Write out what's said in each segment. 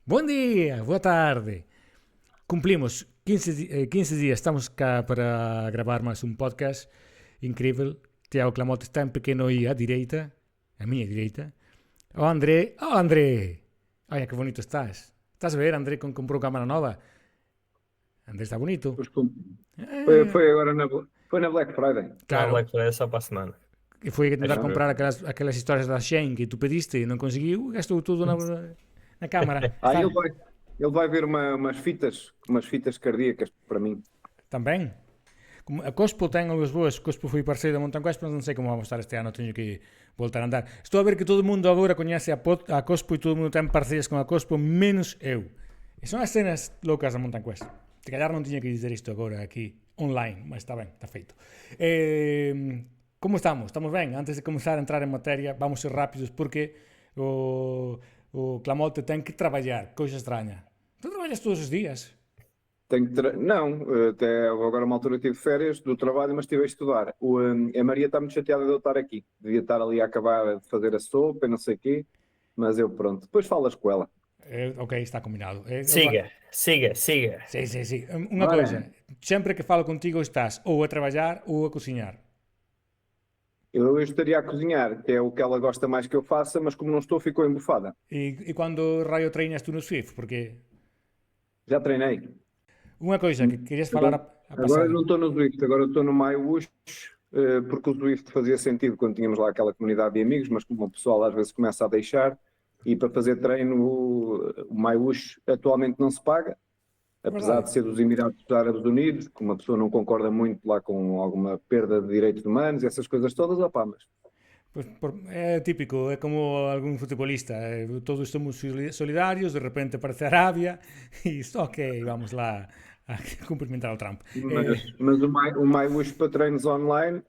Bom dia, boa tarde. Cumplimos 15 dias, estamos cá para gravar mais um podcast incrível. Tiago Clamote está em pequeno aí à direita, à minha direita. Oh André! Olha que bonito estás. Estás a ver, André comprou câmara nova? André está bonito. Pois com- Foi, Ah, foi agora foi na Black Friday. Não, claro, Black Friday é só para a semana. e foi a tentar Ah, comprar aquelas histórias da Shein que tu pediste e não conseguiu, gastou tudo na câmara. Ah, ele vai ver umas fitas cardíacas para mim. Também? A Cospo tem algo boas. Cospo foi parceiro da Mountain Quest, mas não sei como vamos estar este ano. Tenho que voltar a andar. Estou a ver que todo mundo agora conhece a Cospo e todo mundo tem parceiras com a Cospo, menos eu. E são as cenas loucas da Mountain Quest. Se calhar não tinha que dizer isto agora aqui online, mas está bem, está feito. Como estamos? Estamos bem? Antes de começar a entrar em matéria, vamos ser rápidos porque o Clamote tem que trabalhar, coisa estranha. Tu trabalhas todos os dias? Não, até agora uma altura tive férias do trabalho, mas estive a estudar. A Maria está muito chateada de eu estar aqui. Devia estar ali a acabar de fazer a sopa e não sei o quê, mas eu pronto. Depois falas com ela. Ok, está combinado. Siga. Sim, sim, sim. Uma Ora, coisa, sempre que falo contigo estás ou a trabalhar ou a cozinhar. eu estaria a cozinhar, que é o que ela gosta mais que eu faça, mas como não estou, ficou embufada. E quando raio treinas tu no Swift? Porque Já treinei. uma coisa que querias falar Agora, a agora não passar. estou no Zwift, agora estou no MyWish, porque o Zwift fazia sentido quando tínhamos lá aquela comunidade de amigos, mas como o pessoal às vezes começa a deixar, e para fazer treino o MyWish atualmente não se paga, É apesar verdade. de ser dos Emirados Árabes Unidos, que uma pessoa não concorda muito lá com alguma perda de direitos humanos, essas coisas todas, opá, mas Pues é típico, é como algún futbolista. Todos somos solidarios, de repente aparece Arabia e ok, vamos lá a cumprimentar o Trump. mas o MyWish para treinos online,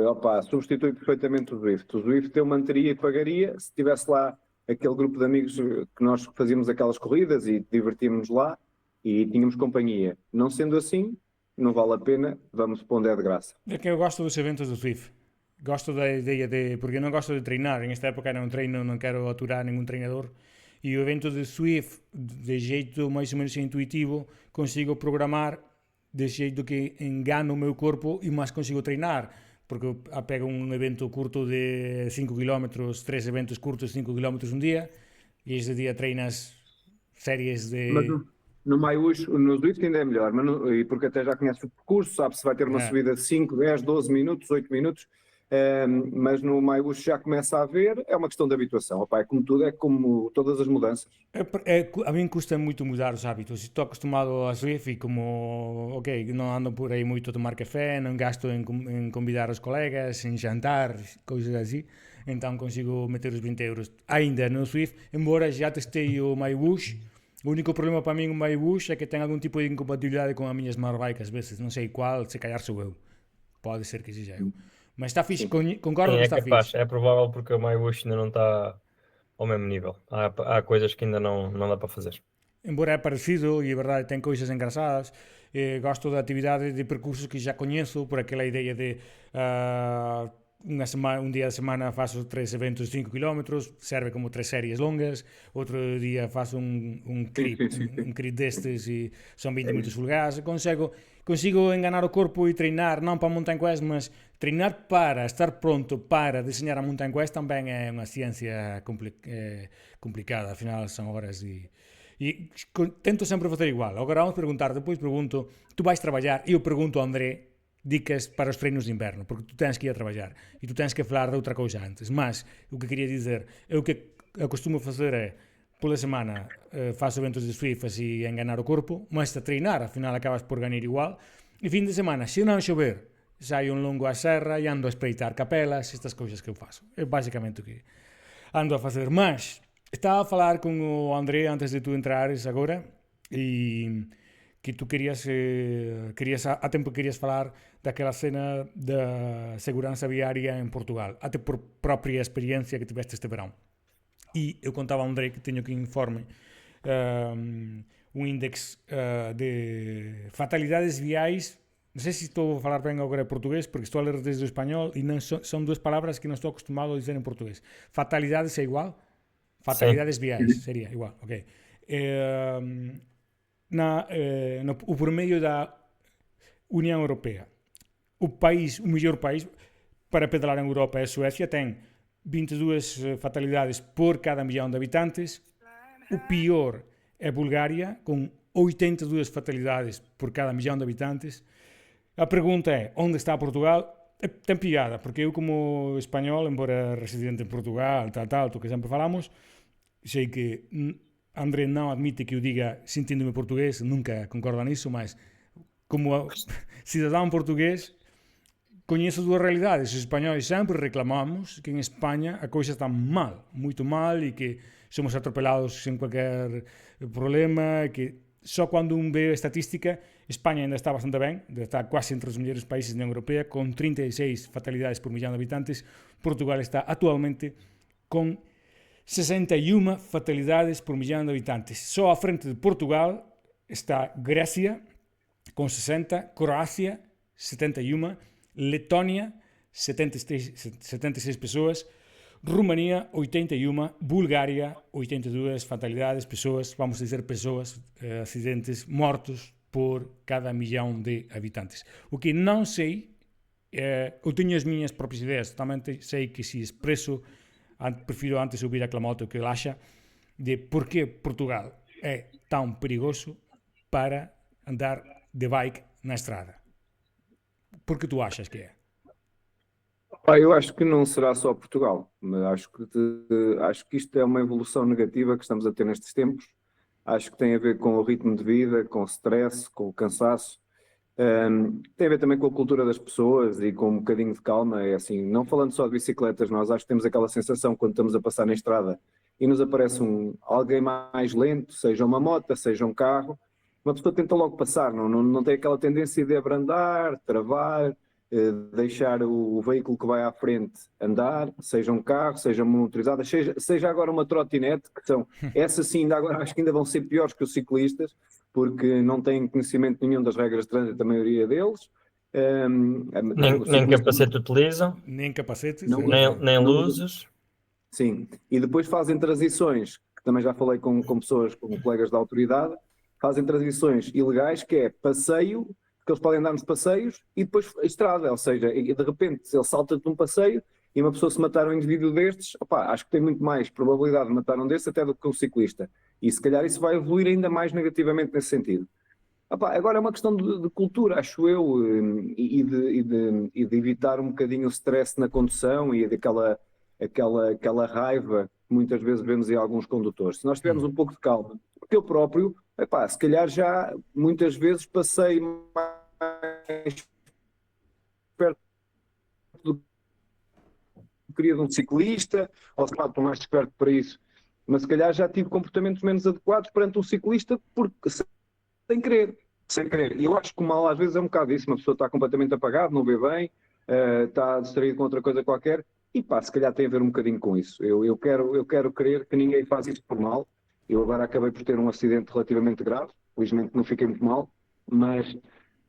opá, substitui perfeitamente o Zwift. O Zwift eu manteria e pagaria se tivesse lá aquele grupo de amigos que nós fazíamos aquelas corridas e divertíamos lá e tínhamos companhia. Não sendo assim, não vale a pena, vamos para onde é de graça. É que eu gosto dos eventos do Swift. Gosto da ideia de. Porque eu não gosto de treinar. Em esta época não treino, não quero aturar nenhum treinador. E o evento de Swift, de jeito mais ou menos intuitivo, consigo programar de jeito que engano o meu corpo e mais consigo treinar. Porque eu pego um evento curto de 5 km, 3 eventos curtos de 5 km um dia, e esse dia treinas séries Mas de. no MyWish, no Zwift ainda é melhor, mas e porque até já conhece o percurso, sabe se vai ter uma É, subida de 5, 10, 12 minutos, 8 minutos, mas no MyWish já começa a ver, é uma questão de habituação. Opá, é como tudo, é como todas as mudanças. a mim custa muito mudar os hábitos. Estou acostumado a Swift e como, ok, não ando por aí muito a tomar café, não gasto em convidar os colegas, em jantar, coisas assim. Então consigo meter os 20 euros ainda no Swift, embora já testei o MyWush. O único problema para mim o MyWush é que tem algum tipo de incompatibilidade com a minha Smart Bike às vezes. Não sei qual, se calhar sou eu. Pode ser que seja eu. Mas está fixe, Sim. concordo Sim, que é está capaz. fixe. É provável porque o MyWish ainda não está ao mesmo nível. Há coisas que ainda não dá para fazer. Embora é parecido e a verdade tem coisas engraçadas, gosto da atividade de percursos que já conheço, por aquela ideia de um dia da semana faço 3 eventos de 5 km, serve como 3 séries longas, outro dia faço um Sim, clip, sim, sim, um sim. clip destes e são 20 É minutos isso. vulgares, consigo enganar o corpo e treinar, não para a Mountain Quest, mas treinar para estar pronto para desenhar a Mountain Quest também é uma ciência complicada, afinal são horas e tento sempre fazer igual. Agora vamos perguntar, depois pergunto, tu vais trabalhar e eu pergunto ao André dicas para os treinos de inverno, porque tu tens que ir a trabalhar e tu tens que falar de outra coisa antes. Mas o que queria dizer, o que eu costumo fazer é, pela semana faço eventos de Swift assim a enganar o corpo, mas a treinar, afinal acabas por ganhar igual. E fim de semana, se não chover, saio um longo à serra e ando a espreitar capelas, estas coisas que eu faço. É basicamente o que ando a fazer. Mas estava a falar com o André antes de tu entrares agora e que tu querias há tempo querias falar daquela cena da segurança viária em Portugal, até por própria experiência que tiveste este verão. E eu contava ao André que tenho aqui um informe, um índice de fatalidades viais. Não sei se estou a falar bem agora em português, porque estou a ler desde o espanhol e não são duas palavras que não estou acostumado a dizer em português. Fatalidades é igual? Sim. Fatalidades viais, Uhum. seria igual, ok. por meio da União Europeia. O melhor país para pedalar em Europa é a Suécia, tem 22 fatalidades por cada milhão de habitantes. O pior é a Bulgária, com 82 fatalidades por cada milhão de habitantes. A pergunta é, onde está Portugal? Tem piada, porque eu como espanhol, embora residente em Portugal, do que sempre falamos, sei que André não admite que eu diga sentindo-me português, nunca concorda nisso, mas como cidadão português, conheço duas realidades. Os espanhóis sempre reclamamos que em Espanha a coisa está mal, muito mal, e que somos atropelados sem qualquer problema, que só quando vê a estatística, Espanha ainda está bastante bem, está quase entre os melhores países da União Europeia, com 36 fatalidades por milhão de habitantes. Portugal está atualmente com 61 fatalidades por milhão de habitantes. Só à frente de Portugal está Grécia, com 60, Croácia, 71, Letónia, 76 pessoas, Rumania, 81, Bulgária, 82 fatalidades, pessoas, vamos dizer pessoas, acidentes, mortos por cada milhão de habitantes. O que não sei, eu tenho as minhas próprias ideias, totalmente sei que se expresso, prefiro antes ouvir a Clamoto que ele acha, de por que Portugal é tão perigoso para andar de bike na estrada. Por que tu achas que é? Eu acho que não será só Portugal, mas acho que isto é uma evolução negativa que estamos a ter nestes tempos. Acho que tem a ver com o ritmo de vida, com o stress, com o cansaço. Tem a ver também com a cultura das pessoas e com um bocadinho de calma. É assim, não falando só de bicicletas, nós acho que temos aquela sensação quando estamos a passar na estrada e nos aparece alguém mais lento, seja uma moto, seja um carro, uma pessoa tenta logo passar, não tem aquela tendência de abrandar, travar, deixar o veículo que vai à frente andar, seja um carro, seja uma motorizada, seja agora uma trotinete, que são, essas sim, ainda agora acho que ainda vão ser piores que os ciclistas, porque não têm conhecimento nenhum das regras de trânsito, a maioria deles. Nem capacete utilizam, nem capacete, nem luzes. Sim, e depois fazem transições, que também já falei com pessoas, com colegas da autoridade, fazem transições ilegais, que é passeio, que eles podem andar nos passeios, e depois estrada, ou seja, de repente ele salta de um passeio e uma pessoa se matar um indivíduo destes, acho que tem muito mais probabilidade de matar um destes até do que um ciclista, e se calhar isso vai evoluir ainda mais negativamente nesse sentido. Agora é uma questão de cultura, acho eu, e de evitar um bocadinho o stress na condução e aquela raiva que muitas vezes vemos em alguns condutores. Se nós tivermos um pouco de calma, porque eu próprio, se calhar já muitas vezes passei mais perto do que queria de um ciclista, ou se calhar estou mais esperto para isso, mas se calhar já tive comportamentos menos adequados perante um ciclista, porque sem querer. E eu acho que o mal às vezes é um bocado isso, uma pessoa está completamente apagada, não vê bem, está distraído com outra coisa qualquer, e se calhar tem a ver um bocadinho com isso. Eu quero crer que ninguém faz isso por mal. Eu agora acabei por ter um acidente relativamente grave, felizmente não fiquei muito mal, mas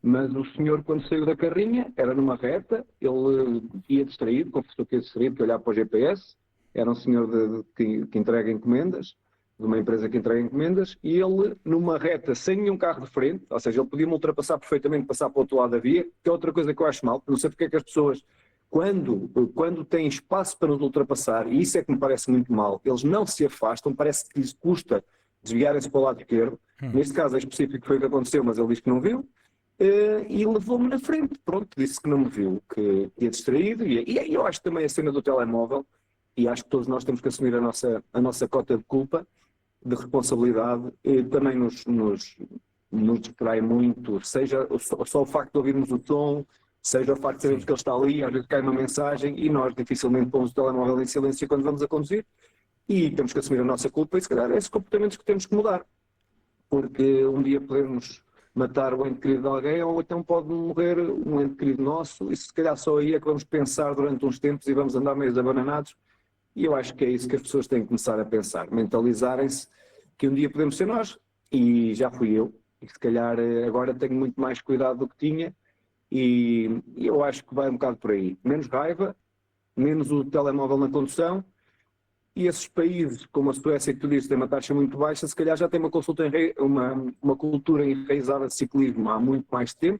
o senhor, quando saiu da carrinha, era numa reta, ele ia distraído, confessou que ia distraído, que olhar para o GPS, era um senhor que entrega encomendas, de uma empresa que entrega encomendas, e ele, numa reta, sem nenhum carro de frente, ou seja, ele podia-me ultrapassar perfeitamente, passar para o outro lado da via, que é outra coisa que eu acho mal, não sei porque é que as pessoas, quando têm espaço para nos ultrapassar, e isso é que me parece muito mal, eles não se afastam, parece que lhes custa desviarem-se para o lado esquerdo. Neste caso é específico foi o que aconteceu, mas ele disse que não viu, e levou-me na frente, pronto, disse que não me viu, que ia distraído, e eu acho que também a cena do telemóvel, e acho que todos nós temos que assumir a nossa cota de culpa, de responsabilidade, e também nos distrai muito, seja só o facto de ouvirmos o som, seja o facto de sabermos que ele está ali, às vezes cai uma mensagem e nós dificilmente pomos o telemóvel em silêncio quando vamos a conduzir, e temos que assumir a nossa culpa, e se calhar é esses comportamentos que temos que mudar, porque um dia podemos matar o ente querido de alguém, ou então pode morrer um ente querido nosso, e se calhar só aí é que vamos pensar durante uns tempos e vamos andar meio abananados. E eu acho que é isso que as pessoas têm que começar a pensar, mentalizarem-se que um dia podemos ser nós, e já fui eu, e se calhar agora tenho muito mais cuidado do que tinha, e eu acho que vai um bocado por aí. Menos raiva, menos o telemóvel na condução, e esses países, como a Suécia, que tu dizes, têm uma taxa muito baixa, se calhar já têm uma cultura enraizada de ciclismo há muito mais tempo,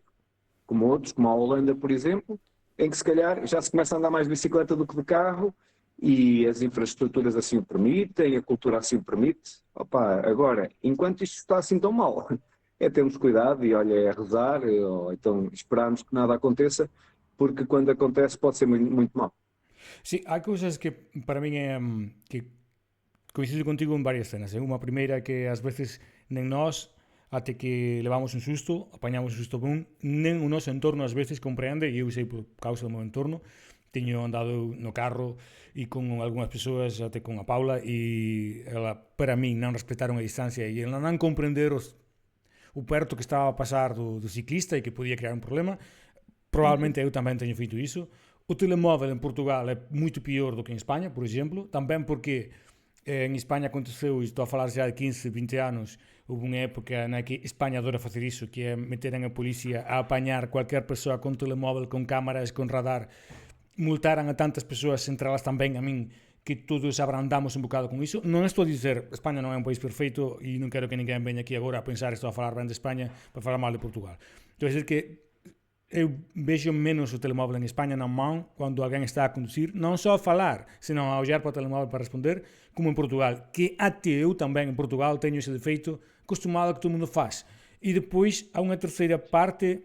como outros, como a Holanda, por exemplo, em que se calhar já se começa a andar mais de bicicleta do que de carro e as infraestruturas assim o permitem, a cultura assim o permite. Opa, agora, enquanto isto está assim tão mal, é termos cuidado e olha, é rezar, ou então esperarmos que nada aconteça, porque quando acontece pode ser muito, muito mal. Sí, hai cousas que para min é que coincido contigo en varias cenas. Unha primeira que ás veces nen nós até que levamos un susto, apañamos un susto bom, nen o noso entorno ás veces compreende, e eu sei por causa do meu entorno, teño andado no carro e con algunhas persoas, até con a Paula, e ela, para min, non respetaron a distancia e ela non comprender o perto que estaba a pasar do ciclista e que podía crear un problema. Probablemente eu tamén teño feito iso. O telemóvel en Portugal é moito pior do que en España, por exemplo, tamén porque en España aconteceu, e estou a falar xa de 15, 20 anos, houve unha época na que España adora facer iso, que é meteran a policía a apañar cualquier persoa con telemóvel, con cámaras, con radar, multaran a tantas persoas, entre elas tamén a min, que todos abrandamos un bocado con iso. Non estou a dizer, España non é un país perfeito e non quero que ninguén veña aquí agora a pensar estou a falar ben de España para falar mal de Portugal. Estou a dizer que eu vexo menos o telemóvel en España na man cando alguén está a conducir, non só a falar, senón a ollar para o telemóvel para responder, como en Portugal, que até eu tamén en Portugal teño ese defeito acostumado a que todo mundo faz. E depois há unha terceira parte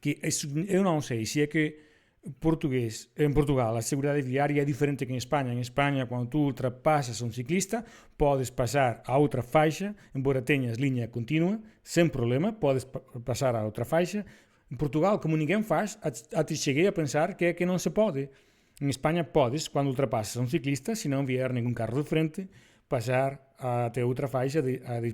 que eu non sei se é que en Portugal a seguridade viaria é diferente que en España. En España, cando tú ultrapasas a un ciclista, podes pasar a outra faixa, embora teñas liña continua, sen problema, podes pasar a outra faixa. En Portugal, como ninguén faz, até cheguei a pensar que é que non se pode. En España podes, cando ultrapasas a un ciclista, se non vier ningún carro de frente, pasar até outra faixa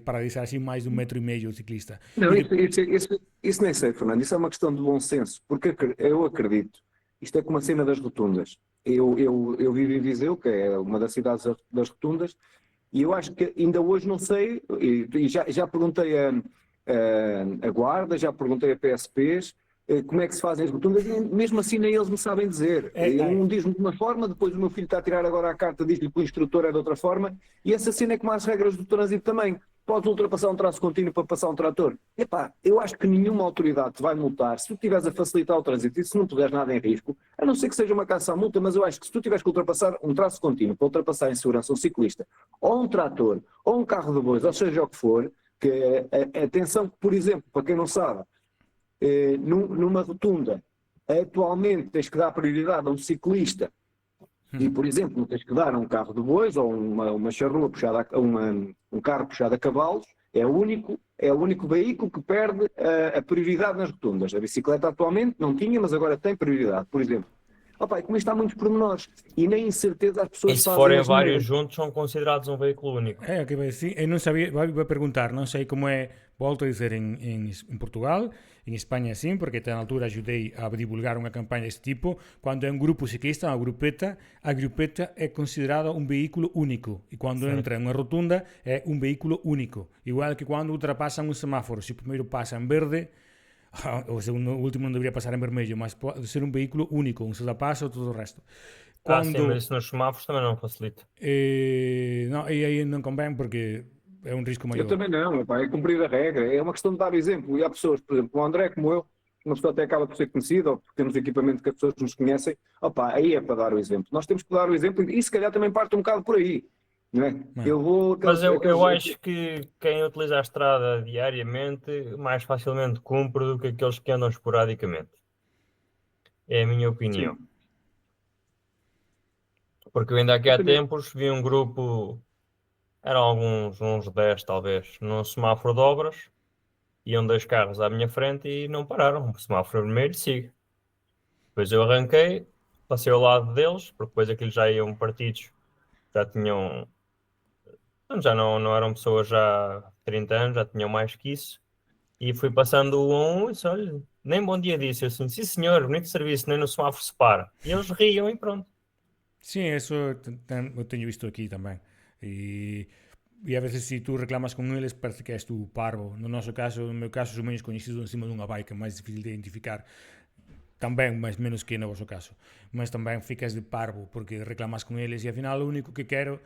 para deixar assim mais de 1,5 m o ciclista. Não, isso nem sei, Fernando, isso é uma questão de bom senso, porque eu acredito, isto é como a cena das rotundas. Eu vivo em Viseu, que é uma das cidades das rotundas, e eu acho que ainda hoje não sei, e já perguntei a guarda, já perguntei a PSPs, como é que se fazem as rotundas, e mesmo assim nem eles me sabem dizer. Um diz-me de uma forma, depois o meu filho está a tirar agora a carta, diz-lhe que o instrutor é de outra forma, e essa cena é como as regras do trânsito também. Podes ultrapassar um traço contínuo para passar um trator. Epá, eu acho que nenhuma autoridade te vai multar se tu estiveres a facilitar o trânsito e se não puseres nada em risco, a não ser que seja uma caça à multa, mas eu acho que se tu tiveres que ultrapassar um traço contínuo para ultrapassar em segurança um ciclista, ou um trator, ou um carro de bois, ou seja o que for, que atenção, por exemplo, para quem não sabe, numa rotunda, atualmente tens que dar prioridade a um ciclista e, por exemplo, não tens que dar a um carro de bois ou uma charrua puxada um carro puxado a cavalos, é o único veículo que perde a prioridade nas rotundas. A bicicleta atualmente não tinha, mas agora tem prioridade, por exemplo. Opa, e como isto há muitos pormenores e nem incerteza as E pessoas se fazem forem as vários neiras. juntos, são considerados um veículo único. É o que vai dizer. Eu non sabía, vai perguntar, non sei como é, volto a dizer, en Portugal, en España sim, porque até na altura ajudei a divulgar unha campaña deste tipo. Cando é un grupo ciclista, a grupeta é considerada un vehículo único, e cando Sim. entra en unha rotunda é un vehículo único, igual que cando ultrapasan un semáforo. Se o primeiro pasa en verde, o segundo, o último non debería pasar en vermello, mas pode ser un vehículo único, un paso todo o resto. Sim, mas isso nos semáforos também não facilita. Non, e aí non convén porque é un risco Eu maior. também não, epá, é cumprir a regra, é uma questão de dar exemplo. E há pessoas, por exemplo, o André, como eu, uma pessoa até acaba por ser conhecida, ou porque temos equipamento que as pessoas nos conhecem, opá, aí é para dar o exemplo. Nós temos que dar o exemplo e se calhar também parte um bocado por aí, não é? Eu vou. Mas eu acho que quem utiliza a estrada diariamente mais facilmente cumpre do que aqueles que andam esporadicamente. É a minha opinião. Sim. Porque eu ainda aqui há Eu também. tempos vi um grupo, eram uns 10 talvez, num semáforo de obras, iam 2 carros à minha frente e não pararam. O semáforo vermelho siga. Depois eu arranquei, passei ao lado deles, porque depois aqueles já iam partidos, já tinham. Já não eram pessoas já de 30 anos, já tinham mais que isso. E fui passando um a um e disse, olha, nem bom dia disse. Eu assim, sim senhor, bonito serviço, nem no semáforo se para. E eles riam e pronto. Sim, eso eu teño visto aquí tamén. E a veces se tú reclamas con eles parece que és tú parvo. No meu caso, os menos coñecidos encima dunha bike, é máis difícil de identificar. tamén, mas menos que no vosso caso, mas tamén ficas de parvo porque reclamas con eles e ao final o único que quero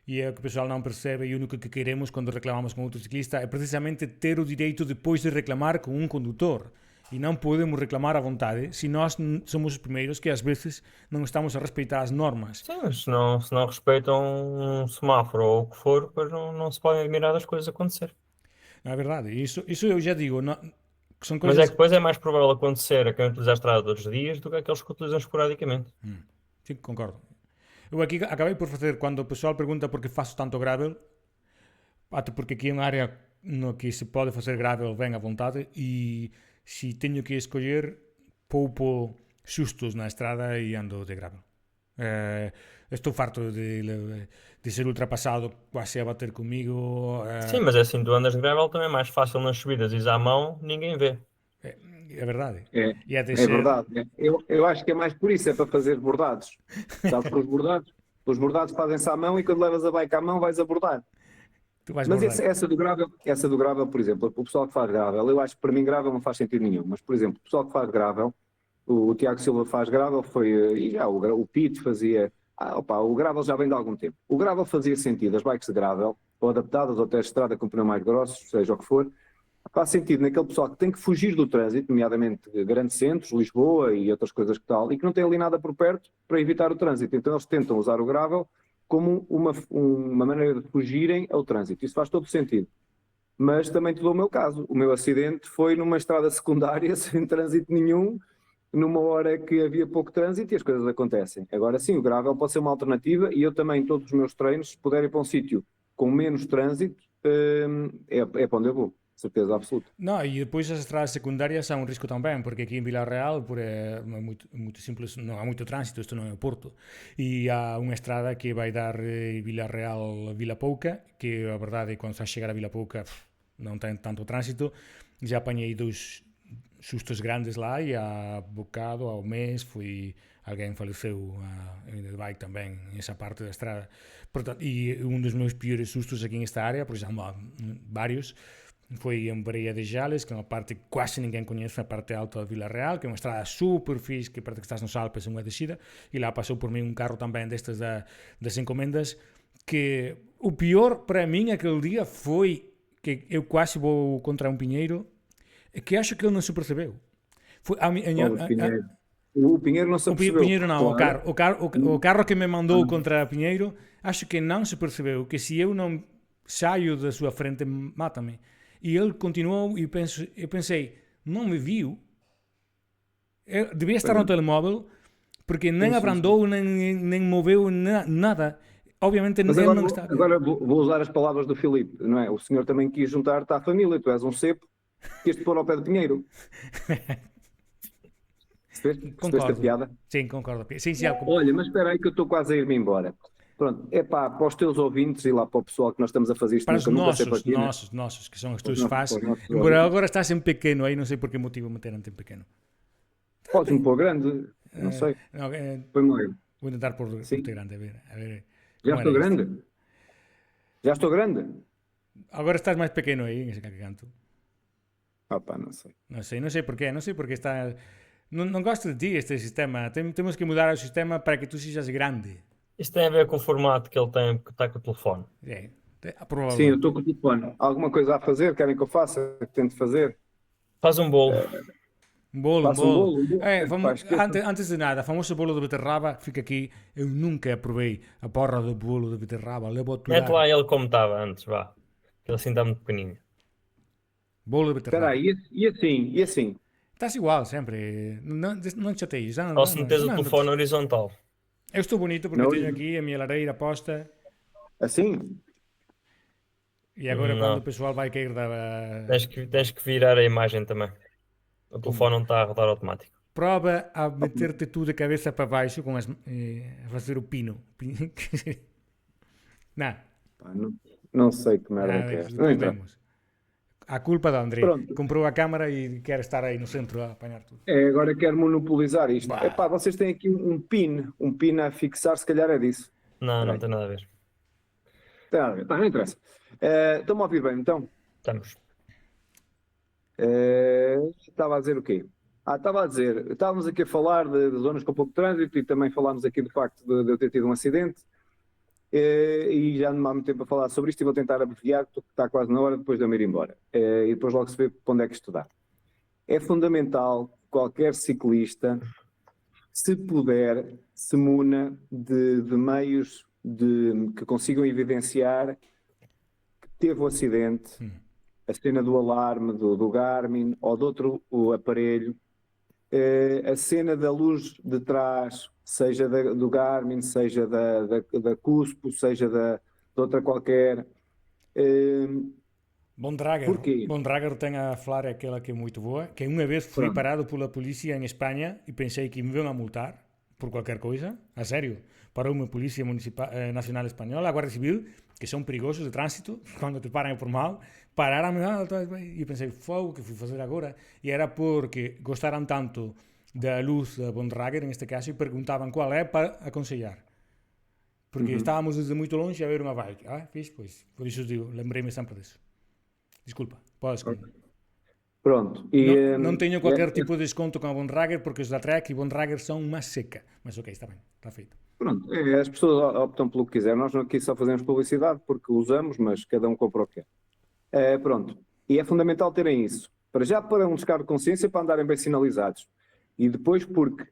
e é o que o pessoal non percebe e o único que queremos cando reclamamos con outro ciclista é precisamente ter o direito depois de reclamar con un condutor e non podemos reclamar à vontade se nós somos os primeiros que ás veces non estamos a respeitar as normas. Sim, mas se não respeitam um semáforo ou o que for, depois não se podem admirar das coisas acontecer. É verdade, isso eu já digo, que são Mas é coisas... que depois é mais provável acontecer a quem utiliza a estrada todos os dias do que aqueles que utilizam esporadicamente. Sim, concordo. Eu aqui acabei por facer, quando o pessoal pergunta por que faço tanto gravel, até porque aqui é unha área no que se pode facer gravel ben à vontade e se teño que escoller, poupo sustos na estrada e ando de gravel. Estou farto de ser ultrapassado quase a bater comigo. Sim, mas é assim, tu andas de gravel também é mais fácil nas subidas, ires à mão, ninguém vê. É verdade. É, E até é verdade. Eu acho que é mais por isso, é para fazer bordados. Sabe, para os bordados fazem-se à mão e quando levas a bike à mão vais a bordar. Tu vais Mas bordar. essa do gravel, por exemplo, o pessoal que faz gravel, eu acho que para mim gravel não faz sentido nenhum, mas por exemplo, o pessoal que faz gravel, o Tiago Silva faz gravel, e já o Pete fazia, o gravel já vem de algum tempo. O gravel fazia sentido, as bikes de gravel, ou adaptadas, ou até de estrada com pneus mais grossos, seja o que for, faz sentido naquele pessoal que tem que fugir do trânsito, nomeadamente grandes centros, Lisboa e outras coisas que tal, e que não tem ali nada por perto para evitar o trânsito. Então eles tentam usar o gravel como uma maneira de fugirem ao trânsito. Isso faz todo sentido. Mas também te dou o meu caso. O meu acidente foi numa estrada secundária, sem trânsito nenhum, numa hora que havia pouco trânsito e as coisas acontecem. Agora sim, o gravel pode ser uma alternativa e eu também, todos os meus treinos, se puder ir para um sítio com menos trânsito, é para onde eu vou. Certeza absoluta. No, e depois as estradas secundarias há un risco tamén, porque aquí en Vila Real moito simples, non há moito tránsito, isto non é o Porto, e há unha estrada que vai dar Vila Real a Vila Pouca, que a verdade é que cando estás a chegar a Vila Pouca non ten tanto tránsito, já apañei 2 sustos grandes lá e há bocado, ao mes, alguén faleceu en el bike tamén esa parte da estrada. Portanto, e un dos meus piores sustos aquí en esta área, por exemplo, varios, foi en Breia de Jales, que é unha parte que quase ninguén coñece, a parte alta de Vila Real, que é unha estrada super fixe, que parece que estás nos Alpes, unha descida, e lá pasou por mí un carro tamén destas das encomendas, que o pior para min aquele día foi que eu quase vou contra un piñeiro, e que acho que ele non se percebeu. Foi O Pinheiro não se percebeu. O Pinheiro não, claro. o carro que me mandou contra Pinheiro, acho que não se percebeu, que se eu não saio da sua frente, mata-me. E ele continuou e eu pensei, não me viu? Eu devia estar no telemóvel, porque nem abrandou, nem moveu nada. Obviamente Mas ele agora, não está... agora vou usar as palavras do Filipe, não é? O senhor também quis juntar-te à família, tu és um cepo, quis-te pôr ao pé de Pinheiro. Percebeste a piada? Sim, concordo. Sim, Olha, mas espera aí que eu estou quase a ir-me embora. Pronto, é pá, para os teus ouvintes e lá para o pessoal que nós estamos a fazer isto, para os nossos, que são os teus fãs. Embora agora estás em pequeno, aí não sei por que motivo meteram-te em pequeno. Podes-me pôr grande, não sei. Põe-me vou tentar pôr grande, a ver. Já estou grande? Já estou grande? Agora estás mais pequeno aí, en ese canto. Pá, não sei. Não sei porquê está... Não gosto de ti este sistema. Temos que mudar o sistema para que tu sejas grande. Isso tem a ver com o formato que ele tem, que está com o telefone. Provavelmente. Sim, eu estou com o telefone. Alguma coisa a fazer? Querem que eu faça? Que tente fazer? Faz um bolo. Um bolo. Vamos, antes de nada, famoso bolo de beterraba, fica aqui. Eu nunca provei a porra do bolo de beterraba. Mete lá ele como estava antes, vá. Ele assim está muito pequenino. Bolo de beterraba. Espera aí, e assim? Estás igual, sempre. Não te chateias. Ou se metes o telefone horizontal. Eu estou bonito porque tenho aqui a minha lareira posta. Assim? E agora quando o pessoal vai cair da... Tens que virar a imagem também. O telefone não está a rodar automático. Prova a meter-te tu de cabeça para baixo com a fazer o pino. Não sei que merda que é esta. A culpa da André. Comprou a câmara e quer estar aí no centro a apanhar tudo. Agora quero monopolizar isto. Epá, vocês têm aqui um pin a fixar, se calhar é disso. Não tem nada a ver. Tem nada a ver, não interessa. Estão-me a ouvir bem, então? Estamos. Estava a dizer o quê? Estava a dizer, estávamos aqui a falar de zonas com pouco trânsito e também falámos aqui do facto de eu ter tido um acidente. E já não há muito tempo a falar sobre isto e vou tentar abreviar, porque está quase na hora depois de eu me ir embora. E depois logo se vê para onde é que estudar. É fundamental que qualquer ciclista, se puder, se muna de meios que consigam evidenciar que teve o acidente, a cena do alarme, do Garmin ou de outro o aparelho, a cena da luz de trás, seja do Garmin, seja da Cuspo, seja de outra qualquer. Porquê? Bondrager tem a falar aquela que é muito boa, que uma vez fui Pronto. parado pela polícia em Espanha e pensei que me iam a multar por qualquer coisa, a sério, para uma polícia municipal, nacional espanhola, a Guardia Civil, que são perigosos de trânsito, quando te param por mal, pararam-me e pensei, fogo, que fui fazer agora? E era porque gostaram tanto da luz da Bondrager, neste caso, e perguntavam qual é para aconselhar. Porque estávamos desde muito longe a ver uma bike. Fiz, pois. Por isso digo, lembrei-me sempre disso. Desculpa, podes continuar. Pronto. Não tenho qualquer tipo de desconto com a Bondrager porque os da Trek e Bondrager são uma seca. Mas ok, está bem, está feito. Pronto, as pessoas optam pelo que quiserem. Nós aqui só fazemos publicidade porque usamos, mas cada um compra o que quer. Pronto. E é fundamental terem isso. Para já, para um descargo de consciência, para andarem bem sinalizados. E depois porque,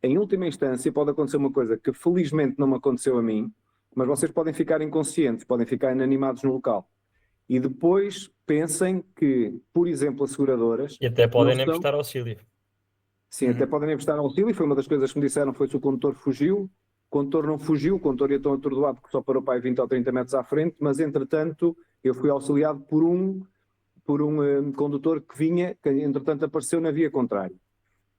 em última instância, pode acontecer uma coisa que felizmente não me aconteceu a mim, mas vocês podem ficar inconscientes, podem ficar inanimados no local. E depois pensem que, por exemplo, as seguradoras... E até podem nem prestar auxílio. Sim, até podem nem prestar auxílio, e foi uma das coisas que me disseram, foi se o condutor fugiu. O condutor não fugiu, o condutor ia tão atordoado porque só parou para aí 20 ou 30 metros à frente, mas entretanto eu fui auxiliado por um condutor que vinha, que entretanto apareceu na via contrária.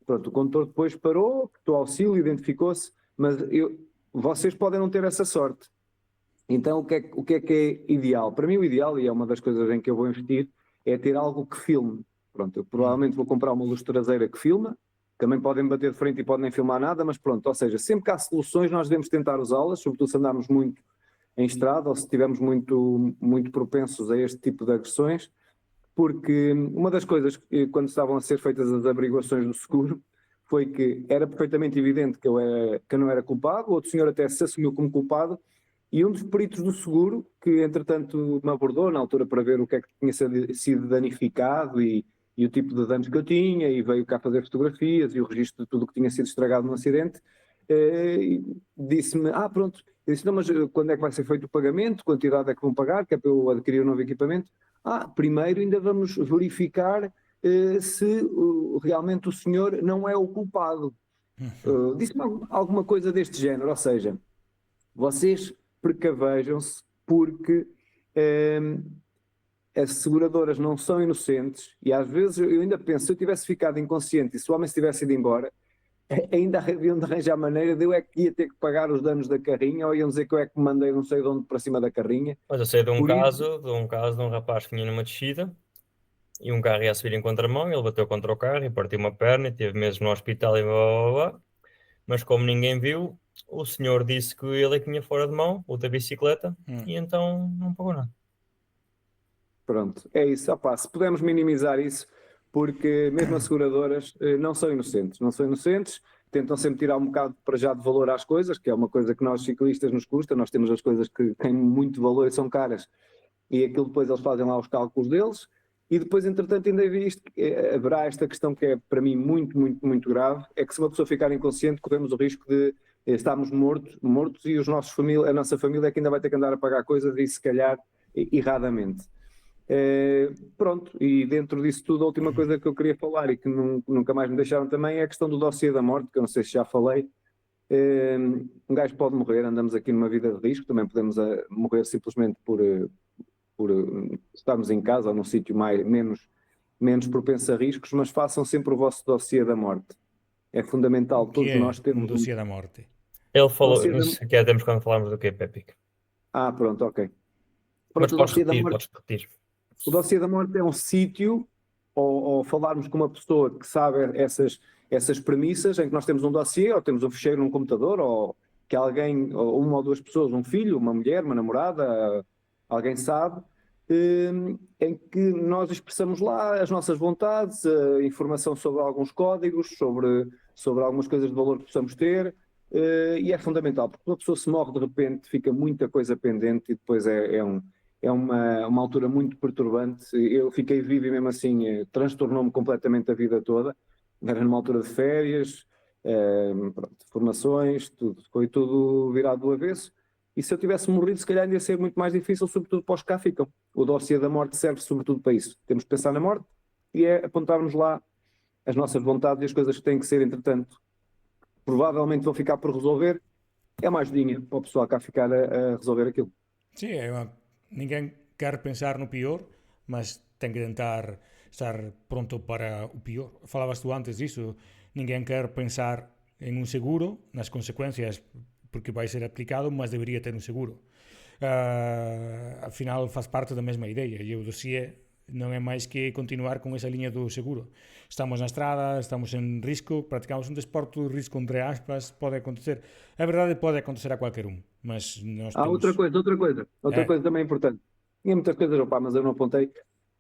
Pronto, o condutor depois parou, prestou auxílio, identificou-se, mas vocês podem não ter essa sorte. Então o que é ideal? Para mim o ideal, e é uma das coisas em que eu vou investir, é ter algo que filme. Pronto, eu provavelmente vou comprar uma luz traseira que filma, também podem bater de frente e podem nem filmar nada, mas pronto, ou seja, sempre que há soluções nós devemos tentar usá-las, sobretudo se andarmos muito em estrada ou se estivermos muito, muito propensos a este tipo de agressões, porque uma das coisas que quando estavam a ser feitas as averiguações do seguro foi que era perfeitamente evidente que eu não era culpado, o outro senhor até se assumiu como culpado, e um dos peritos do seguro, que entretanto me abordou na altura para ver o que é que tinha sido danificado e o tipo de danos que eu tinha, e veio cá fazer fotografias e o registro de tudo o que tinha sido estragado no acidente, disse-me, pronto, eu disse, não, mas quando é que vai ser feito o pagamento, quantidade é que vão pagar, que é para eu adquirir um novo equipamento? Primeiro ainda vamos verificar se realmente o senhor não é o culpado. Disse-me alguma coisa deste género, ou seja, vocês precavejam-se porque as seguradoras não são inocentes e às vezes eu ainda penso, se eu tivesse ficado inconsciente e se o homem se tivesse ido embora, ainda haviam de arranjar maneira de eu é que ia ter que pagar os danos da carrinha ou iam dizer que eu é que mandei não sei de onde para cima da carrinha. Mas eu sei de um caso de um rapaz que vinha numa descida e um carro ia subir em contramão, ele bateu contra o carro e partiu uma perna e teve meses no hospital e blá blá blá. Mas como ninguém viu, o senhor disse que ele é que tinha fora de mão o da bicicleta e então não pagou nada. Pronto, é isso. Se pudermos minimizar isso, porque mesmo as seguradoras não são inocentes, tentam sempre tirar um bocado para já de valor às coisas, que é uma coisa que nós ciclistas nos custa, nós temos as coisas que têm muito valor e são caras, e aquilo depois eles fazem lá os cálculos deles, e depois entretanto ainda haverá esta questão que é para mim muito, muito, muito grave, é que se uma pessoa ficar inconsciente corremos o risco de estarmos mortos e a nossa família é que ainda vai ter que andar a pagar coisas e se calhar erradamente. Pronto, e dentro disso tudo a última coisa que eu queria falar e que nunca mais me deixaram também é a questão do dossiê da morte, que eu não sei se já falei. Um gajo pode morrer, andamos aqui numa vida de risco, também podemos morrer simplesmente por estarmos em casa ou num sítio menos propenso a riscos, mas façam sempre o vosso dossiê da morte. É fundamental, todos nós termos um dossiê da morte. Ele falou, que é temos quando falarmos do que é Pepic. Pronto, ok. Mas podes repetir. O dossiê da morte é um sítio, ou falarmos com uma pessoa que sabe essas premissas, em que nós temos um dossiê, ou temos um ficheiro num computador, ou que alguém, ou uma ou duas pessoas, um filho, uma mulher, uma namorada, alguém sabe, em que nós expressamos lá as nossas vontades, a informação sobre alguns códigos, sobre algumas coisas de valor que possamos ter, e é fundamental, porque uma pessoa se morre de repente, fica muita coisa pendente e depois é uma altura muito perturbante. Eu fiquei vivo e mesmo assim transtornou-me completamente a vida toda. Era numa altura de férias, pronto, formações, tudo, foi tudo virado do avesso. E se eu tivesse morrido, se calhar ia ser muito mais difícil, sobretudo para os que cá ficam. O dossiê da morte serve sobretudo para isso. Temos que pensar na morte e apontarmos lá as nossas vontades e as coisas que têm que ser, entretanto, provavelmente vão ficar por resolver. É mais dinha para o pessoal cá ficar a resolver aquilo. Sim, ninguém quer pensar no pior, mas tem que tentar estar pronto para o pior. Falavas tu antes disso, ninguém quer pensar em um seguro, nas consequências, porque vai ser aplicado, mas deveria ter um seguro. Afinal, faz parte da mesma ideia, e o dossiê não é mais que continuar com essa linha do seguro. Estamos na estrada, estamos em risco, praticamos um desporto de risco, entre aspas, pode acontecer. A verdade pode acontecer a qualquer um, mas nós temos... Outra coisa também importante. Tinha muitas coisas, opá, mas eu não apontei.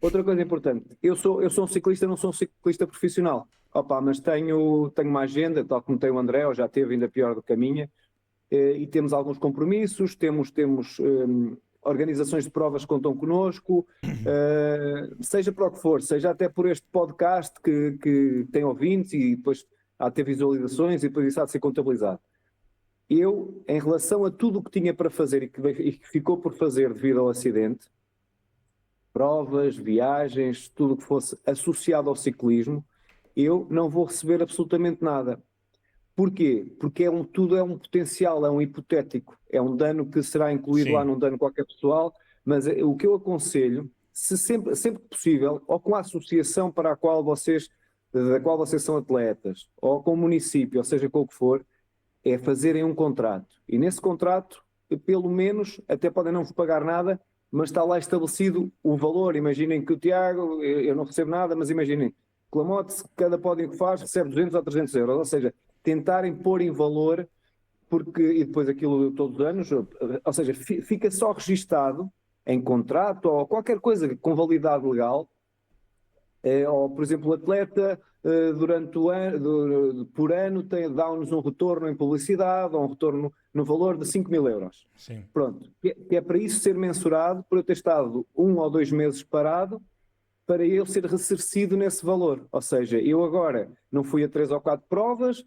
Outra coisa importante, eu sou um ciclista, não sou um ciclista profissional, opá, mas tenho uma agenda, tal como tem o André, ou já teve, ainda pior do que a minha, e temos alguns compromissos, temos organizações de provas que contam connosco, seja para o que for, seja até por este podcast que tem ouvintes e depois há de ter visualizações e depois isso há de ser contabilizado. Eu, em relação a tudo o que tinha para fazer e que ficou por fazer devido ao acidente, provas, viagens, tudo o que fosse associado ao ciclismo, eu não vou receber absolutamente nada. Porquê? Porque tudo é um potencial, é um hipotético, é um dano que será incluído Sim. lá num dano qualquer pessoal, mas o que eu aconselho, sempre que possível, ou com a associação da qual vocês são atletas, ou com o município, ou seja, com o que for, é fazerem um contrato. E nesse contrato, pelo menos, até podem não vos pagar nada, mas está lá estabelecido o valor. Imaginem que o Tiago, eu não recebo nada, mas imaginem, Clamote, cada pódio que faz, recebe 200 ou 300 euros, ou seja, tentarem pôr em valor, e depois aquilo todos os anos, ou seja, fica só registado em contrato ou qualquer coisa com validade legal, ou por exemplo o atleta durante o ano, por ano dá-nos um retorno em publicidade ou um retorno no valor de 5.000 euros. Sim. Pronto, que é para isso ser mensurado, por eu ter estado 1 ou 2 meses parado, para ele ser ressarcido nesse valor. Ou seja, eu agora não fui a 3 ou 4 provas,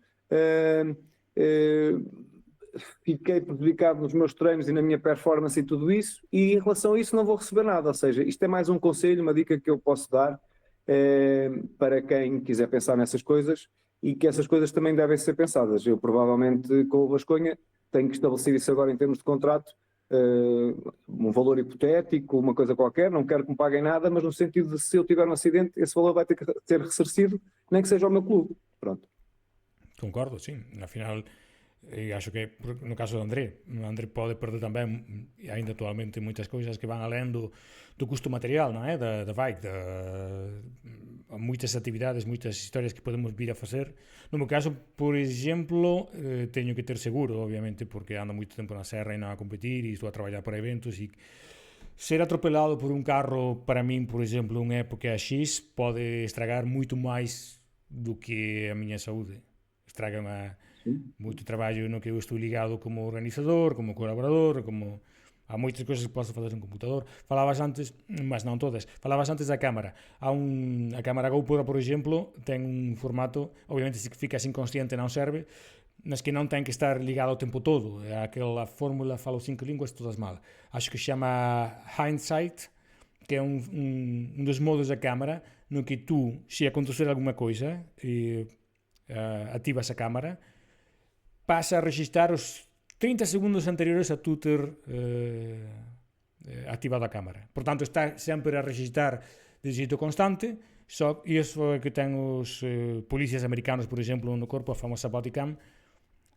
fiquei prejudicado nos meus treinos e na minha performance e tudo isso, e em relação a isso não vou receber nada. Ou seja, isto é mais um conselho, uma dica que eu posso dar para quem quiser pensar nessas coisas, e que essas coisas também devem ser pensadas. Eu provavelmente com o Vasconha tenho que estabelecer isso agora em termos de contrato, um valor hipotético, uma coisa qualquer, não quero que me paguem nada, mas no sentido de se eu tiver um acidente, esse valor vai ter que ser ressarcido, nem que seja ao meu clube. Pronto. Concordo, sim. Afinal, acho que no caso do André pode perder também, ainda atualmente, muitas coisas que vão além do custo material, não é? Da bike, muitas atividades, muitas histórias que podemos vir a fazer. No meu caso, por exemplo, tenho que ter seguro, obviamente, porque ando muito tempo na serra e não a competir e estou a trabalhar para eventos, e ser atropelado por um carro, para mim, por exemplo, em época X, pode estragar muito mais do que a minha saúde. Estraga muito trabalho no que eu estou ligado como organizador, como colaborador, há muitas coisas que posso fazer no computador. Falavas antes, mas não todas, falavas antes da cámara. A cámara GoPro, por exemplo, tem um formato, obviamente se ficas inconsciente não serve, mas que não tem que estar ligado o tempo todo. Aquela fórmula, falo 5 línguas, todas mal. Acho que se chama Hindsight, que é um dos modos da cámara, no que tu, se acontecer alguma coisa, ativas a cámara, passa a registrar os 30 segundos anteriores a tu ter ativado a cámara. Portanto, está sempre a registrar de jeito constante. Isso é que tem os polícias americanos, por exemplo, no corpo, a famosa bodycam.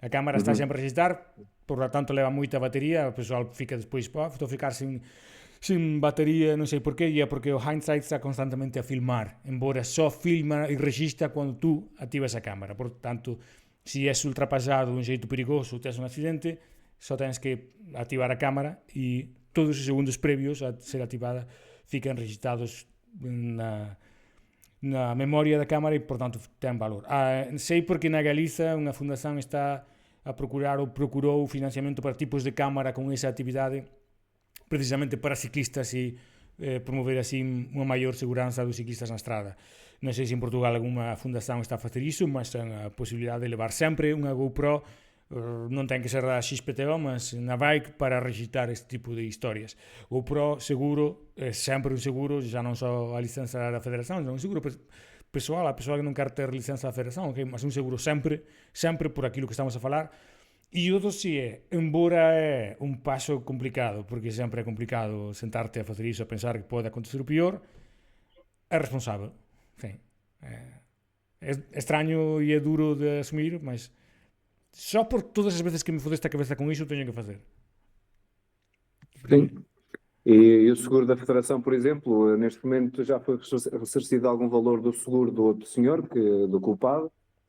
A cámara está sempre a registrar, por lo tanto leva muita bateria, o pessoal fica depois, estou a ficar sem bateria, não sei porquê, e é porque o Hindsight está constantemente a filmar, embora só filma e registra quando tu ativas a cámara. Portanto, se és ultrapassado de um jeito perigoso, tens um acidente, só tens que ativar a cámara e todos os segundos prévios a ser ativada fican registrados na memoria da Cámara e, portanto, ten valor. Sei porque na Galiza unha fundación está a procurar ou procurou financiamento para tipos de cámara con esa actividade precisamente para ciclistas e promover así unha maior seguranza dos ciclistas na estrada. Non sei se en Portugal algunha fundación está a facer iso, mas ten a posibilidade de levar sempre unha GoPro, non ten que ser da XPTO, mas na bike para registrar este tipo de historias. GoPro seguro, é sempre un seguro, já non só a licenza da federación, senón un seguro persoal, a persoa que non quer ter licenza da federación, okay? Mas un seguro sempre por aquilo que estamos a falar. E outro si é, embora é un paso complicado, porque sempre é complicado sentarte a facer iso, a pensar que pode acontecer o pior, é responsável. Sí. É extraño e é duro de asumir, mas só por todas as veces que me fodeste a cabeza con iso teño que facer. Sim. E o seguro da Federação, por exemplo, neste momento já foi ressarcido algum valor do seguro do outro senhor, do culpado,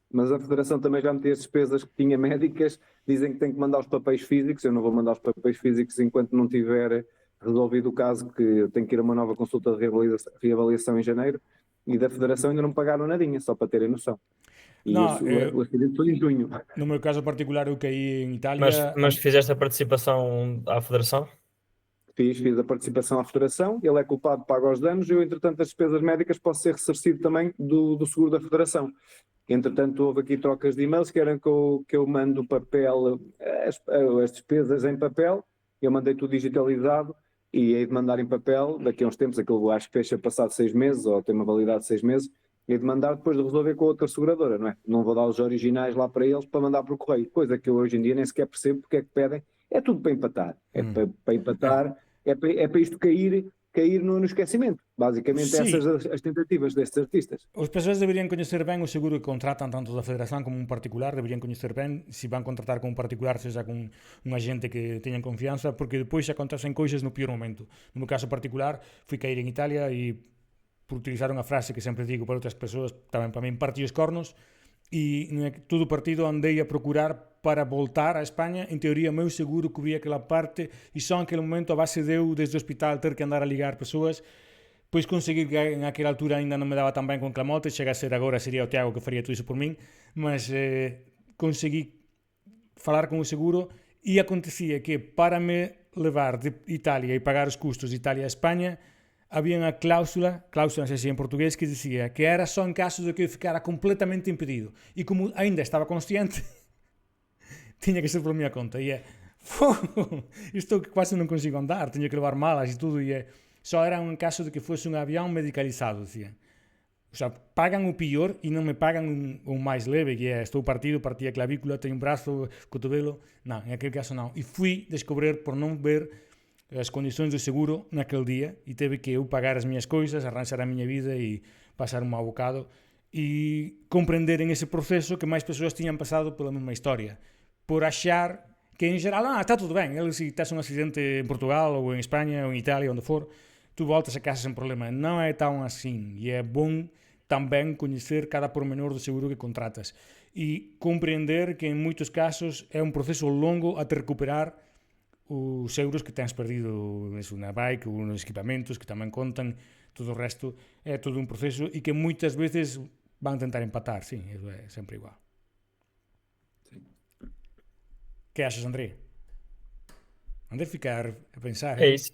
mas a Federação também já meteu as despesas que tinha médicas, dizem que tem que mandar os papéis físicos, eu não vou mandar os papéis físicos enquanto não tiver resolvido o caso, que eu tenho que ir a uma nova consulta de reavaliação em janeiro, e da Federação ainda não pagaram nadinha, só para terem noção. E Não, o acidente foi em junho. No meu caso particular, eu caí em Itália. Mas fizeste a participação à Federação? Fiz a participação à Federação, ele é culpado, paga os danos, e eu, entretanto, as despesas médicas posso ser ressarcido também do seguro da Federação. Entretanto, houve aqui trocas de e-mails, querem que eu mande o papel, as despesas em papel, eu mandei tudo digitalizado, e hei de mandar em papel, daqui a uns tempos, aquilo acho que fecha passado 6 meses, ou tem uma validade de 6 meses, hei de mandar depois de resolver com a outra seguradora, não é? Não vou dar os originais lá para eles para mandar por correio, coisa que eu hoje em dia nem sequer percebo porque é que pedem, é tudo para empatar, para empatar, é para isto cair no esquecimento, basicamente. Sí. Essas as tentativas destes artistas. As persoas deberían coñecer ben o seguro que contratan tanto da Federación como un particular, deberían coñecer ben se van contratar con un particular, seja con un agente que teñan confianza, porque depois acontecen cousas no pior momento. No meu caso particular, fui cair en Italia e, por utilizar unha frase que sempre digo para outras persoas, tamén para min partí os cornos, e todo o partido andei a procurar para voltar a España. En teoría, o meu seguro cubría aquela parte, e só en aquele momento a base deu desde o hospital ter que andar a ligar persoas. Pois consegui que en aquela altura ainda non me daba tan ben con Clamote, chega a ser agora sería o Tiago que faría todo iso por min, mas consegui falar con o seguro e acontecía que para me levar de Italia e pagar os custos de Italia a España había unha cláusula non sei se en portugués, que dicía que era só en caso de que eu ficara completamente impedido, e como ainda estaba consciente tiña que ser por miña conta, e isto que quase non consigo andar, teño que levar malas e tudo, e só era un caso de que fose un avión medicalizado, decían. O sea, pagan o pior e non me pagan un máis leve, que é, estou partí a clavícula, teño un brazo, cotovelo. Non, en aquel caso non. E fui descobrir por non ver as condicións do seguro naquele día, e teve que eu pagar as miñas coisas, arranxar a miña vida e pasar un mau bocado, e comprender en ese proceso que máis persoas tiñan pasado pola mesma historia, por achar que en geral, está tudo ben, se tes un accidente en Portugal ou en España ou en Italia, onde for, tu voltas a casa sen problema. Non é tan así, e é bon tamén coñecer cada pormenor do seguro que contratas e compreender que en moitos casos é un proceso longo a te recuperar os euros que tens perdido na bike ou nos equipamentos que tamén contan, todo o resto é todo un proceso e que moitas veces van tentar empatar, sí, eso é sempre igual. Sí. Que achas, André? Andei a ficar a pensar. É isso.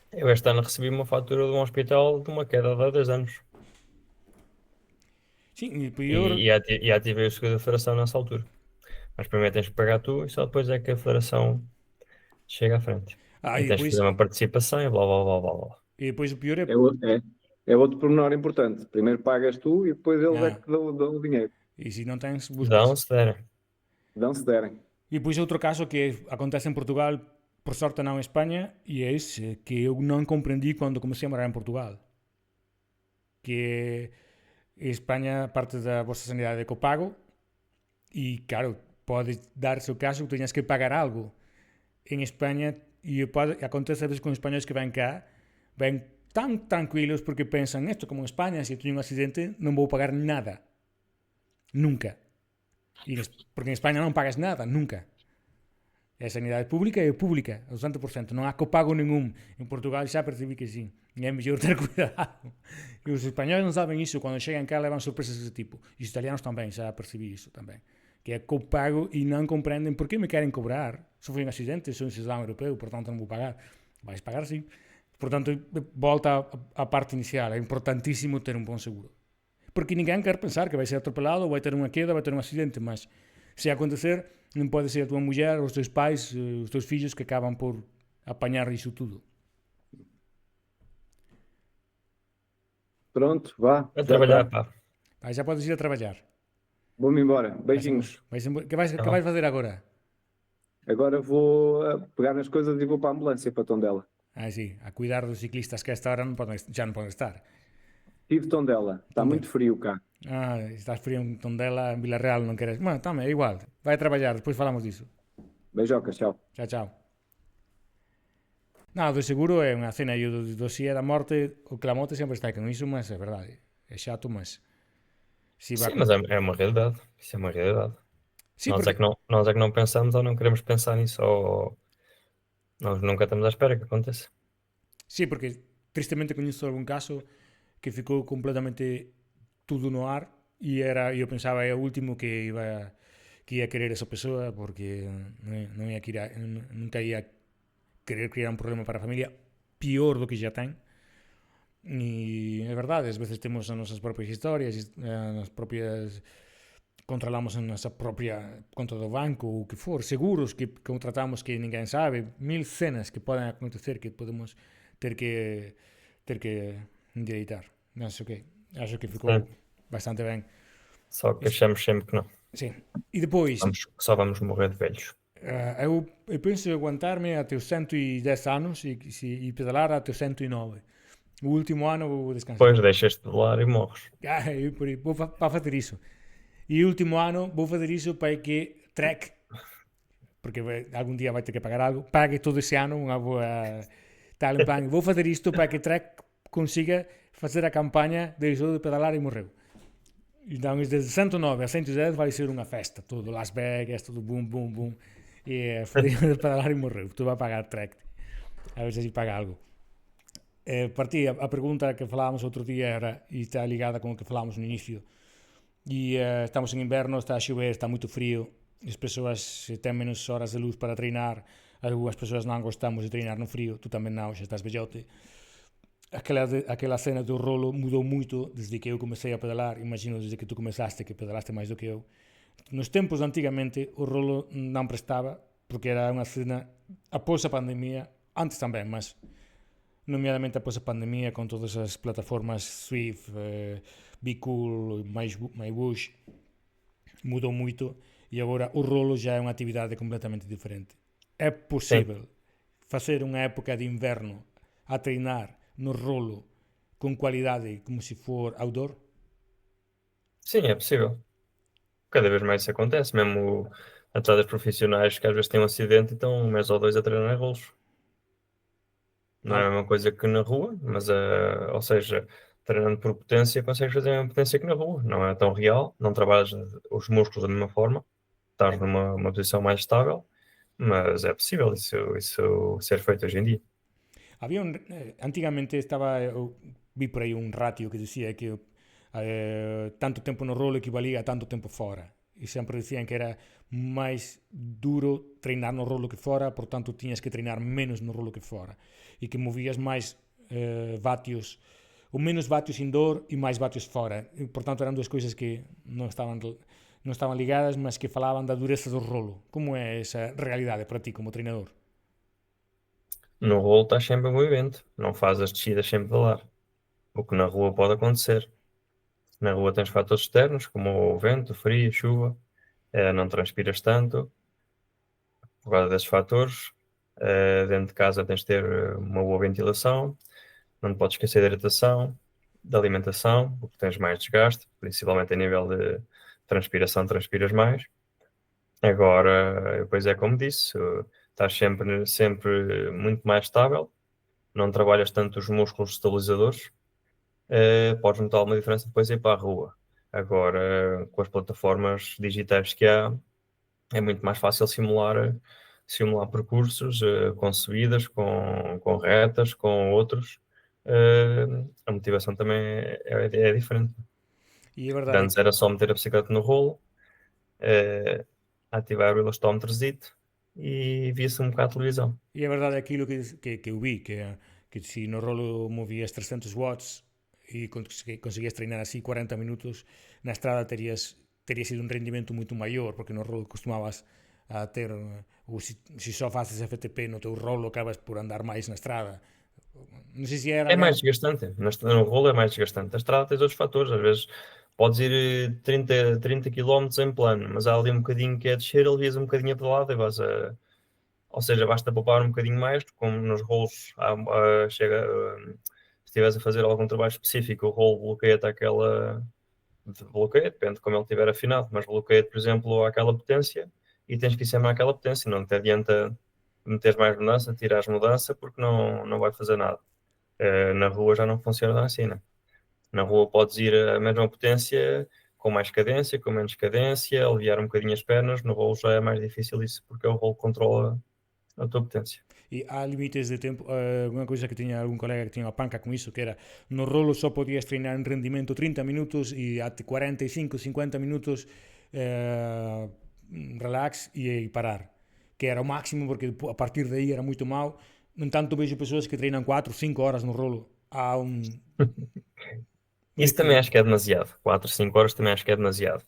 Eu este ano recebi uma fatura de um hospital de uma queda de há 10 anos. Sim, e pior... E ativei o seguro da Federação nessa altura. Mas primeiro tens que pagar tu e só depois é que a Federação chega à frente. E tens que fazer uma participação e blá blá blá blá blá. E depois o pior é... É outro pormenor importante. Primeiro pagas tu e depois eles é que dão o dinheiro. E se não tens, buscas. Dão-se derem. E depois outro caso que acontece em Portugal, por sorte não em Espanha, e é esse que eu não compreendi quando comecei a morar em Portugal. Que em Espanha parte da vossa sanidade é copago e, claro, pode dar-se o caso que tenhas que pagar algo. Em Espanha, e acontece a vezes com os espanhóis que vêm cá, vêm tão tranquilos porque pensam, isto como em Espanha, se eu tenho um acidente, não vou pagar nada. Nunca. Porque em Espanha não pagas nada, nunca. É sanidade pública e pública, ao 100%. Non há copago nenhum. En Portugal xa percibí que sí. E é mellor ter cuidado. E os españoles non saben iso. Cando chegan cá levan sorpresas dese tipo. E os italianos tamén, xa percibí iso tamén. Que é copago e non comprenden por que me queren cobrar. Se foi un accidente, sou un cidadán europeu, por tanto non vou pagar. Vais pagar, sí. Por tanto, volta a parte inicial. É importantísimo ter un bon seguro. Porque ninguén quer pensar que vai ser atropelado, vai ter unha queda, vai ter un accidente, mas se acontecer, non pode ser a tua muller, os teus pais, os teus fillos que acaban por apañar iso tudo. Pronto, vá. A Já trabalhar, está. pá. Aí já podes ir a traballar. Vou-me embora. Beijinhos. Que vais fazer agora? Agora vou pegar nas coisas e vou para a ambulância para Tondela. Sí, a cuidar dos ciclistas que a esta hora já non poden estar. Tive Tondela. Está muito frio cá. Estás frío en Tondela, en Villarreal, non queres? Bueno, tamén, é igual. Vai a traballar, despois falamos disso. Beijocas, tchau. Chao. Non, do seguro é unha cena e o do si é da morte, o clamote sempre está con iso, mas é verdade. É chato, mas... Sim, mas é uma realidade. Isso é uma realidade. Sí, nós, porque... nós é que não pensamos ou não queremos pensar nisso, ou nós nunca estamos à espera que aconteça. Sí, porque tristemente coñezo algún caso que ficou completamente tudo no ar e eu pensaba é o último que ia querer esa persoa porque nunca ia querer criar un problema para a familia pior do que já ten. E é verdade, ás veces temos as nosas propias historias, as propias controlamos a nosa propia conta do banco ou o que for, seguros que contratamos que ninguén sabe, mil cenas que poden acontecer que podemos ter que endireitar. Acho que ficou bastante ben. Só que achamos sempre que não. Sí. E depois... Só vamos morrer de velhos. Eu penso aguantar-me até os 110 anos e pedalar até os 109. O último ano vou descansar. Depois deixas de pedalar e morres. Vou para fazer isso. E o último ano vou fazer isso para que Trek, porque algum dia vai ter que pagar algo, pague todo esse ano unha boa tal en plan, vou fazer isto para que Trek consiga facer a campaña deixou de pedalar e morreu. Então, desde 109 a 110 vai ser unha festa, todo Las Vegas, todo boom, boom, boom, e foi de pedalar e morreu. Tu vai pagar Trek, a ver se si paga algo. Para ti, a pergunta que falábamos outro día era, e está ligada con o que falábamos no inicio, e estamos en inverno, está a chover, está moito frío, as persoas ten menos horas de luz para treinar, algunhas persoas non gostamos de treinar no frío, tú tamén non, xa estás vellote. Aquela cena do rolo mudou moito desde que eu comecei a pedalar, imagino desde que tú começaste, que pedalaste máis do que eu. Nos tempos de antigamente o rolo non prestaba, porque era unha cena após a pandemia, antes tamén, mas nomeadamente após a pandemia, con todas as plataformas Swift, Be Cool, MyBush, mudou moito e agora o rolo já é unha actividade completamente diferente. É possível facer unha época de inverno a treinar no rolo con qualidade como se for outdoor? Sim, é possível. Cada vez mais isso acontece, mesmo atletas profissionais que às vezes têm um acidente e estão um mês ou dois a treinar em rolos. Não é a mesma coisa que na rua, mas, ou seja, treinando por potência, consegues fazer a mesma potência que na rua. Não é tão real, não trabalhas os músculos da mesma forma, estás numa posição mais estável, mas é possível isso ser feito hoje em dia. Había antigamente eu vi por aí un ratio que decía que tanto tempo no rolo equivalía a tanto tempo fora. E sempre dicían que era máis duro treinar no rolo que fora, por tanto tiñas que treinar menos no rolo que fora. E que movías máis vatios, ou menos vatios indoor e máis vatios fora. E, por tanto, eran duas coisas que non estaban ligadas, mas que falaban da dureza do rolo. Como é esa realidade para ti como treinador? No rolo estás sempre em movimento, não fazes as descidas sem pedalar. O que na rua pode acontecer. Na rua tens fatores externos, como o vento, o frio, a chuva, não transpiras tanto. Por causa desses fatores, dentro de casa tens de ter uma boa ventilação, não te podes esquecer da hidratação, da alimentação, porque tens mais desgaste, principalmente a nível de transpiração, transpiras mais. Agora, depois é como disse, estás sempre muito mais estável, não trabalhas tanto os músculos estabilizadores, podes notar uma diferença depois ir para a rua. Agora, com as plataformas digitais que há, é muito mais fácil simular simular percursos com subidas, com retas, com outros. A motivação também é diferente. E a verdade é Antes era só meter a bicicleta no rolo, ativar o elastômetro e via-se um bocado de televisão. E a verdade é aquilo que eu vi, que se no rolo movias 300 watts e conseguias treinar así 40 minutos, na estrada teria sido un rendimento moito maior, porque no rolo costumabas a ter, ou se só faces FTP no teu rolo, acabas por andar máis na estrada. Non sei se era É ben. mais desgastante. No rolo é mais desgastante. A estrada tens outros fatores. Às vezes podes ir 30 km em plano, mas há ali um bocadinho que é descer, alivias um bocadinho a pedalada e vais a. Ou seja, basta poupar um bocadinho mais, como nos rolos chega. Se estiveres a fazer algum trabalho específico, o rolo bloqueia-te aquela. Bloqueia, depende de como ele estiver afinado, mas bloqueia-te, por exemplo, àquela potência e tens que ir sempre àquela potência. Não te adianta meteres mais mudança, tirares mudança, porque não vai fazer nada. Na rua já não funciona assim, né? Na rua podes ir a mesma potência, com mais cadência, com menos cadência, aliviar um bocadinho as pernas. No rolo já é mais difícil isso, porque o rolo controla a tua potência. E há limites de tempo. Unha coisa que tiña algún colega que tiña a panca con iso, que era no rolo só podías treinar en rendimento 30 minutos e até 45, 50 minutos relax e parar, que era o máximo, porque a partir de aí era moito mau. No entanto, vejo pessoas que treinan 4, 5 horas no rolo. Há un Isso também equilíbrio. acho que é demasiado. 4, 5 horas também acho que é demasiado.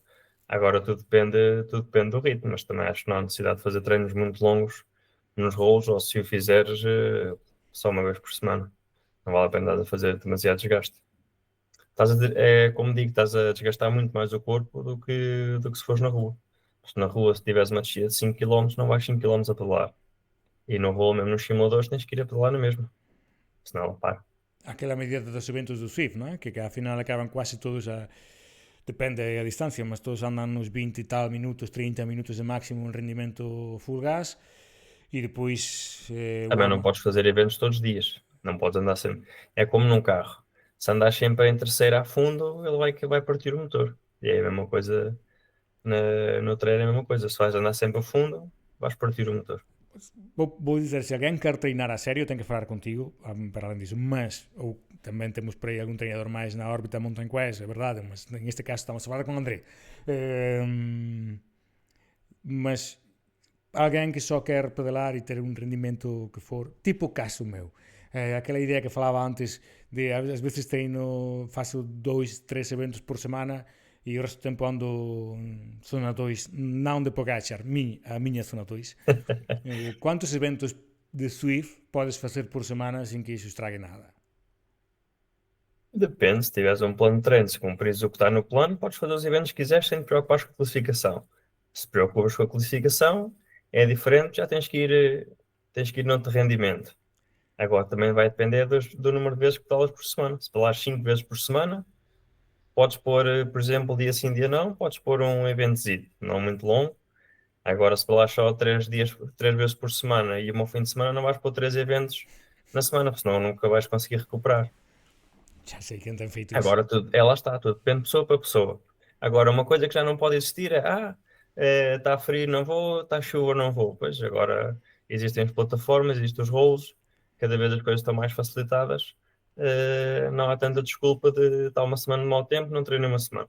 Agora tudo depende do ritmo, mas também acho que não há necessidade de fazer treinos muito longos nos rolos, ou se o fizeres só uma vez por semana. Não vale a pena dar a fazer demasiado desgaste. É como digo, estás a desgastar muito mais o corpo do que se fores na rua. Se na rua, se tiveres uma descida de 5 km, não vais 5 km a pedalar. E no rolo, mesmo nos simuladores, tens que ir a pedalar na mesma. Senão, para. Aquela medida dos eventos do Swift, non é? Que ao final acaban quase todos a... Depende a distancia, mas todos andan nos 20 e tal minutos, 30 minutos de máximo en rendimento full gas e depois Também não podes fazer eventos todos os dias. Não podes andar sempre. É como num carro. Se andas sempre em terceira a fundo, ele vai partir o motor. E é a mesma coisa no treino, é a mesma coisa. Se vais andar sempre a fundo, vais partir o motor. vou dizer, se alguén quer treinar a serio, ten que falar contigo, para além disso, mas, ou tamén temos por aí algún treinador máis na órbita Mountain Quest, é verdade, mas en este caso estamos a falar con André. Mas alguén que só quer pedalar e ter un rendimento que for, tipo caso meu. Aquela idea que falaba antes de, ás veces treino, faço 2, 3 eventos por semana e o resto do tempo ando zona 2, non de Pogacar, a miña zona 2. Quantos eventos de Swift podes facer por semana sin que iso estrague nada? Depende, se tiveres um plano de treino, se cumprires o que está no plano, podes fazer os eventos que quiseres sem te preocupares com a classificação. Se te preocupas com a classificação, é diferente, já tens que ir noutro rendimento. Agora também vai depender do número de vezes que pedalas por semana. Se pedalares 5 vezes por semana, podes pôr, por exemplo, dia sim, dia não, podes pôr um eventozinho, não muito longo. Agora, se pedalares só 3 vezes por semana e um fim de semana, não vais pôr 3 eventos na semana, porque senão nunca vais conseguir recuperar. Já sei quem tem feito isso. Agora, lá está, tudo depende de pessoa para pessoa. Agora, uma coisa que já não pode existir está frio, não vou, está chuva, não vou. Pois agora existem as plataformas, existem os rolos, cada vez as coisas estão mais facilitadas. Não há tanta desculpa de estar uma semana de mau tempo, não treino uma semana.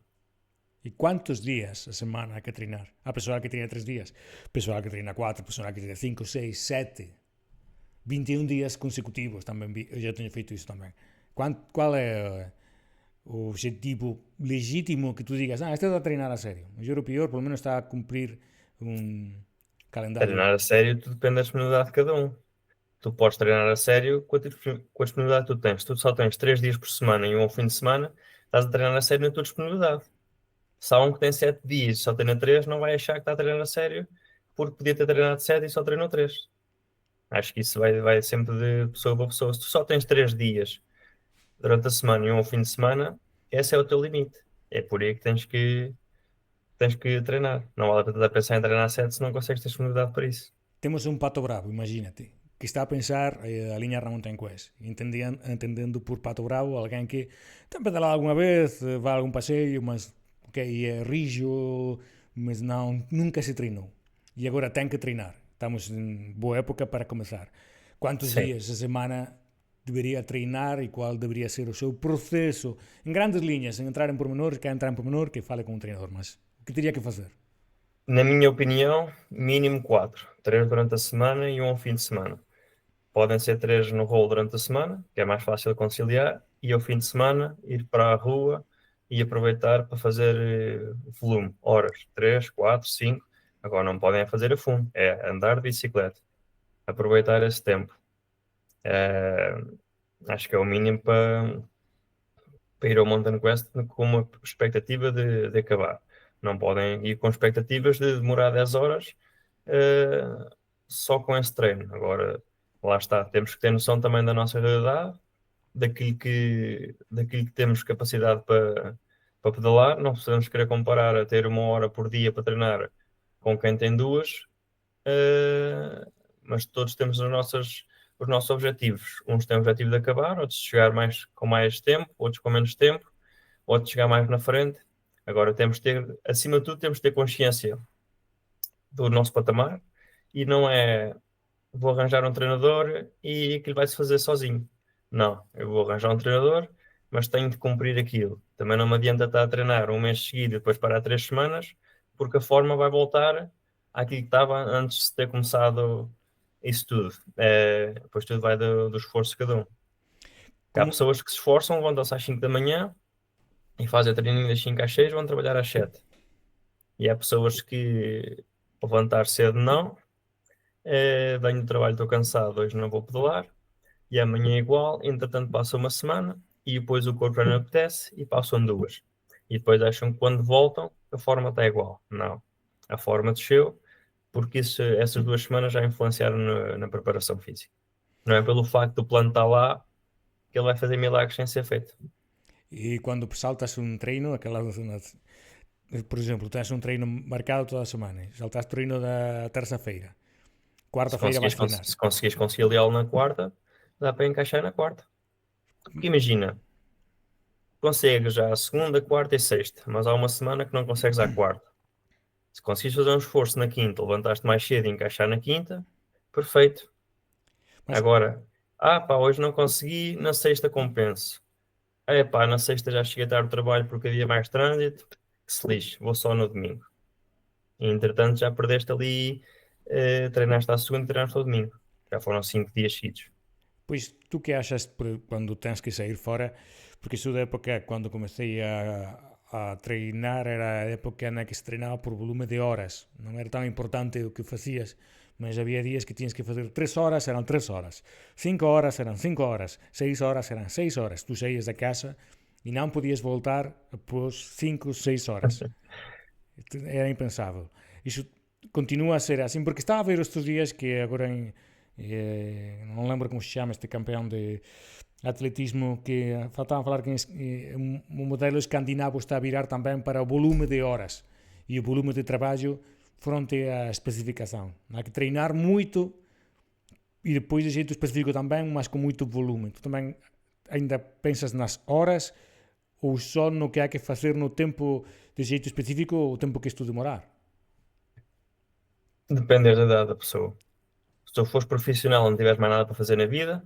E quantos días a semana hai que treinar? Há pessoal que treina 3 días, pessoal que treina 4, pessoal que treina 5, 6, 7, 21 días consecutivos tamén vi. Eu já teño feito iso tamén. Qual é o objetivo legítimo que tú digas, este está a treinar a serio? O mellor o pior, polo menos está a cumprir un calendario. Treinar a sério, tudo depende da disponibilidade de cada um. Tu podes treinar a sério com a disponibilidade que tu tens. Tu só tens 3 dias por semana e um fim de semana, estás a treinar a sério na tua disponibilidade. Se há um que tem 7 dias e só treina 3, não vai achar que está a treinar a sério, porque podia ter treinado 7 e só treinou 3. Acho que isso vai sempre de pessoa para pessoa. Se tu só tens 3 dias durante a semana e um fim de semana, esse é o teu limite. É por aí que tens que treinar. Não vale a pena pensar em treinar 7 se não consegues ter disponibilidade para isso. Temos un pato bravo, imagínate, que está a pensar a liña Mountain Quest, entendendo por pato bravo alguén que ten pedalado alguna vez, vai a algún paseo, mas é rijo, mas nunca se treinou. E agora ten que treinar. estamos em boa época para começar. Quantos Sim. dias a semana deveria treinar e qual deveria ser o seu processo? Em grandes linhas, sem entrar em pormenores, quer entrar em pormenor, que fale com o treinador, mas o que teria que fazer? Na minha opinião, mínimo 4. 3 durante a semana e um ao fim de semana. Podem ser 3 no rolo durante a semana, que é mais fácil de conciliar, e ao fim de semana ir para a rua e aproveitar para fazer volume, horas, 3, 4, 5. Agora não podem fazer a fundo, é andar de bicicleta, aproveitar esse tempo. Acho que é o mínimo para ir ao Mountain Quest com uma expectativa de acabar. Não podem ir com expectativas de demorar 10 horas só com esse treino. Agora, lá está, temos que ter noção também da nossa realidade, daquilo que temos capacidade para pedalar. Não podemos querer comparar a ter 1 hora por dia para treinar com quem tem 2, mas todos temos os nossos objetivos. Uns têm o objetivo de acabar, outros de chegar com mais tempo, outros com menos tempo, outros de chegar mais na frente. Agora acima de tudo, temos de ter consciência do nosso patamar e não é vou arranjar um treinador e aquilo vai-se fazer sozinho. Não, eu vou arranjar um treinador, mas tenho de cumprir aquilo. Também não me adianta estar a treinar um mês seguido e depois parar 3 semanas, porque a forma vai voltar àquilo que estava antes de ter começado isso tudo. Depois tudo vai do esforço de cada um. Há Como, pessoas que se esforçam, levantam-se às 5 da manhã e fazem treininho das 5 às 6, vão trabalhar às 7. E há pessoas que levantar cedo não, venho do trabalho, estou cansado, hoje não vou pedalar, e amanhã é igual, entretanto passa uma semana, e depois o corpo já não apetece, e passam 2. E depois acham que quando voltam, a forma está igual. Não. A forma desceu, porque essas 2 semanas já influenciaram na preparação física. Não é pelo facto do plano estar lá, que ele vai fazer milagres sem ser feito. e quando saltas um treino, por exemplo, tens um treino marcado toda a semana, saltas treino da terça-feira, quarta-feira vais treinar. Se conseguires conciliá-lo na quarta, dá para encaixar na quarta. Porque imagina, consegues já a segunda, quarta e sexta, mas há uma semana que não consegues à quarta. Se conseguires fazer um esforço na quinta, levantaste mais cedo e encaixar na quinta, perfeito. Mas Agora, pá, hoje não consegui, na sexta compenso. Pá, na sexta já cheguei tarde do trabalho porque havia mais trânsito, que se lixe, vou só no domingo. E, entretanto, já perdeste ali, treinaste à segunda e treinaste ao domingo. Já foram 5 dias seguidos. pois tu que achas quando tens que sair fora, porque isso da época quando comecei a treinar era a época na que se treinava por volume de horas, não era tão importante o que fazias, mas havia dias que tinhas que fazer 3 horas, eram 3 horas, 5 horas eram 5 horas, 6 horas eram 6 horas, tu saías da casa e não podias voltar após 5, 6 horas. Era impensável. Isso continua a ser assim, porque estava a ver estes dias que agora não lembro como se chama este campeão de atletismo, que faltava falar que o modelo escandinavo está a virar também para o volume de horas e o volume de trabalho fronte à especificação. Há que treinar muito e depois de jeito específico também, mas com muito volume. Tu também ainda pensas nas horas ou só no que há que fazer no tempo de jeito específico ou o tempo que isto demorar? Depende da idade da pessoa. Se tu fores profissional e não tiveres mais nada para fazer na vida,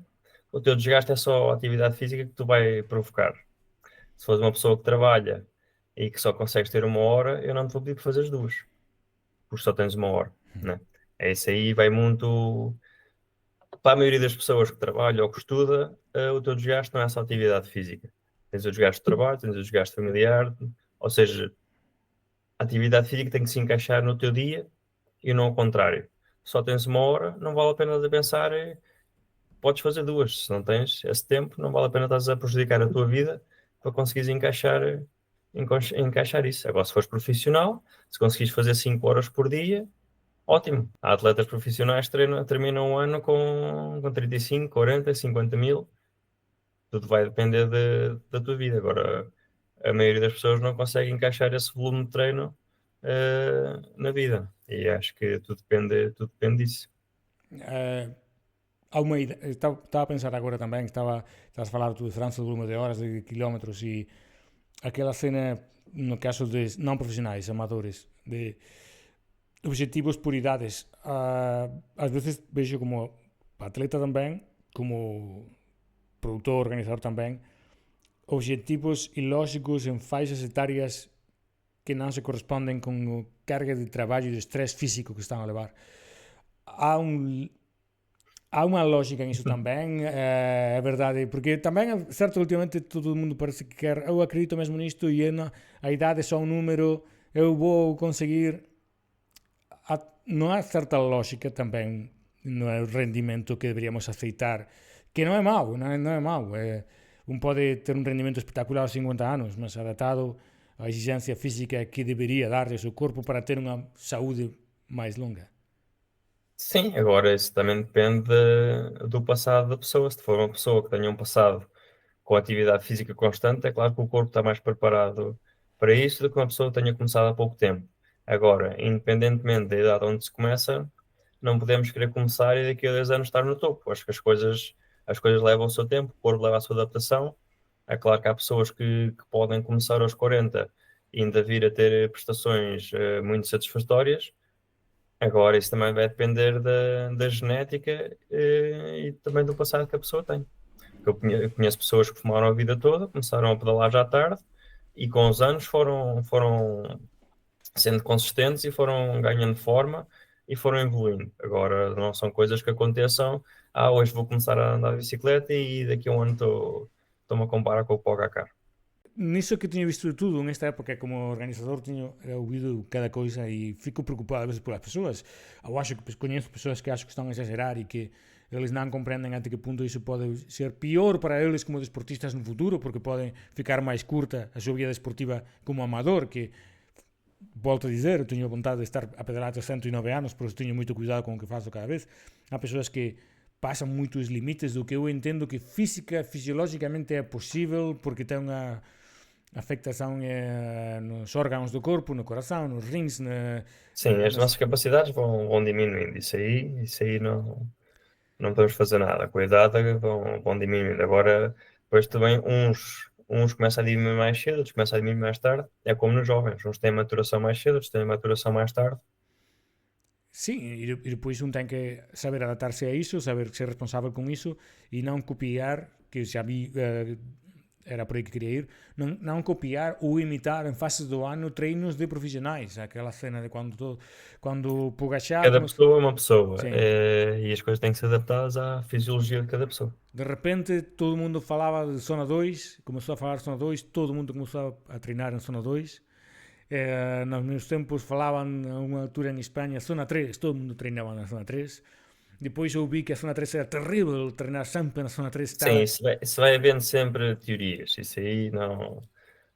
o teu desgaste é só a atividade física que tu vai provocar. Se fores uma pessoa que trabalha e que só consegues ter 1 hora, eu não te vou pedir para fazer as 2, porque só tens 1 hora, né? É isso aí, vai muito... Para a maioria das pessoas que trabalha ou que estuda, o teu desgaste não é só atividade física. Tens o desgaste de trabalho, tens o desgaste familiar, ou seja, a atividade física tem que se encaixar no teu dia e não ao contrário. Só tens 1 hora, não vale a pena de pensar, podes fazer 2. Se não tens esse tempo, não vale a pena estás a prejudicar a tua vida para conseguires encaixar isso. Agora, se fores profissional, se conseguires fazer 5 horas por dia, ótimo. Há atletas profissionais que terminam um ano com 35, 40, 50 mil. Tudo vai depender da tua vida. Agora, a maioria das pessoas não consegue encaixar esse volume de treino na vida. E acho que tudo depende disso. Há uma ideia, estava a pensar agora também, estás a falar de diferença de volume de horas, de quilómetros e aquela cena, no caso de não profissionais, amadores, de objetivos por idades. Ás veces vexo como atleta tamén, como produtor, organizador tamén, objetivos ilóxicos en faixas etarias que non se corresponden con o carga de traballo e de estrés físico que están a levar. Há unha lógica en iso tamén, é verdade, porque tamén é certo que últimamente todo o mundo parece que quer, eu acredito mesmo nisto e a idade é só un número, eu vou conseguir. Non há certa lógica tamén no rendimento que deberíamos aceitar, que non é mau, non é mau. Un pode ter un rendimento espectacular aos 50 anos, mas adaptado á exigencia física que debería darlle ao seu corpo para ter unha saúde máis longa. Sim, agora isso também depende do passado da pessoa. Se for uma pessoa que tenha um passado com atividade física constante, é claro que o corpo está mais preparado para isso do que uma pessoa que tenha começado há pouco tempo. Agora, independentemente da idade onde se começa, não podemos querer começar e daqui a 10 anos estar no topo. Acho que as coisas levam o seu tempo, o corpo leva a sua adaptação. É claro que há pessoas que podem começar aos 40 e ainda vir a ter prestações muito satisfatórias. Agora, isso também vai depender da genética e também do passado que a pessoa tem. Eu conheço pessoas que fumaram a vida toda, começaram a pedalar já tarde e com os anos foram sendo consistentes e foram ganhando forma e foram evoluindo. Agora, não são coisas que aconteçam, hoje vou começar a andar de bicicleta e daqui a um ano estou-me a comparar com o Pogacar. Niso que teño visto de tudo nesta época como organizador teño ouvido cada coisa e fico preocupado a veces polas persoas. Eu acho que coñezo persoas que acho que están a exagerar e que eles non comprenden até que punto iso pode ser pior para eles como deportistas no futuro, porque pode ficar máis curta a súa vida deportiva como amador, que volto a dizer, eu teño vontade de estar a pedalar 109 anos, por isso teño moito cuidado con o que faço cada vez. Há persoas que pasan moitos limites do que eu entendo que fisiológicamente é posible, porque ten unha afectação nos órgãos do corpo, no coração, nos rins. Sim, as nossas capacidades vão diminuindo. Isso aí não podemos fazer nada. Com a idade vão diminuindo. Agora, depois também uns começam a diminuir mais cedo, outros começam a diminuir mais tarde. É como nos jovens. Uns têm maturação mais cedo, outros têm maturação mais tarde. Sim, e depois um tem que saber adaptar-se a isso, saber ser responsável com isso e não copiar, que já vi, era por aí que queria ir, não copiar ou imitar em fases do ano treinos de profissionais, aquela cena de quando o Pogacar... Cada pessoa é uma pessoa Sim. e as coisas têm que ser adaptadas à fisiologia de cada pessoa. De repente todo mundo falava de zona 2, começou a falar de zona 2, todo mundo começou a treinar em zona 2. Nos meus tempos falavam a uma altura em Espanha zona 3, todo mundo treinava na zona 3. Depois eu vi que a zona 3 era terrível, treinar sempre na zona 3. Sim, isso vai havendo sempre teorias, isso aí não...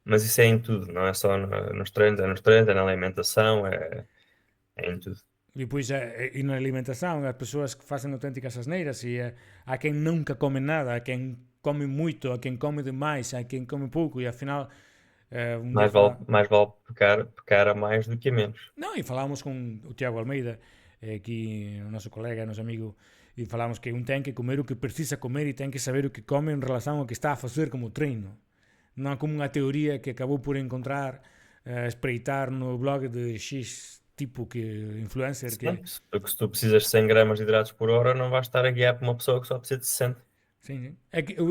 Mas isso é em tudo, não é só nos treinos, é na alimentação, é em tudo. Depois, e na alimentação, as pessoas que fazem autênticas asneiras e há quem nunca come nada, há quem come muito, há quem come demais, há quem come pouco e afinal... mais vale pecar a mais do que a menos. Não, e falámos com o Tiago Almeida, aqui o nosso colega, nosso amigo, e falámos que tem que comer o que precisa comer e tem que saber o que come em relação ao que está a fazer como treino. Não é como uma teoria que acabou por encontrar, espreitar no blog de X tipo que influencer. Porque se tu precisas de 100 gramas de hidratos por hora, não vais estar a guiar para uma pessoa que só precisa de 60. Sim.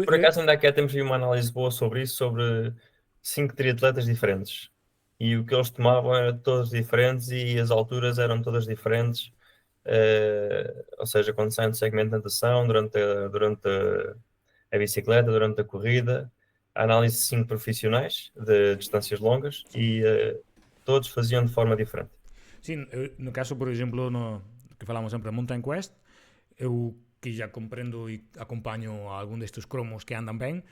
Por acaso ainda aqui temos uma análise boa sobre isso, sobre 5 triatletas diferentes. E o que eles tomavam era todos diferentes e as alturas eram todas diferentes. Ou seja, quando saem do segmento de natação, durante a bicicleta, durante a corrida, a análise de 5 profissionais de distâncias longas e todos faziam de forma diferente. Sim, no caso, por exemplo, no que falamos sempre de Mountain Quest, eu que já compreendo e acompanho algum destes cromos que andam bem,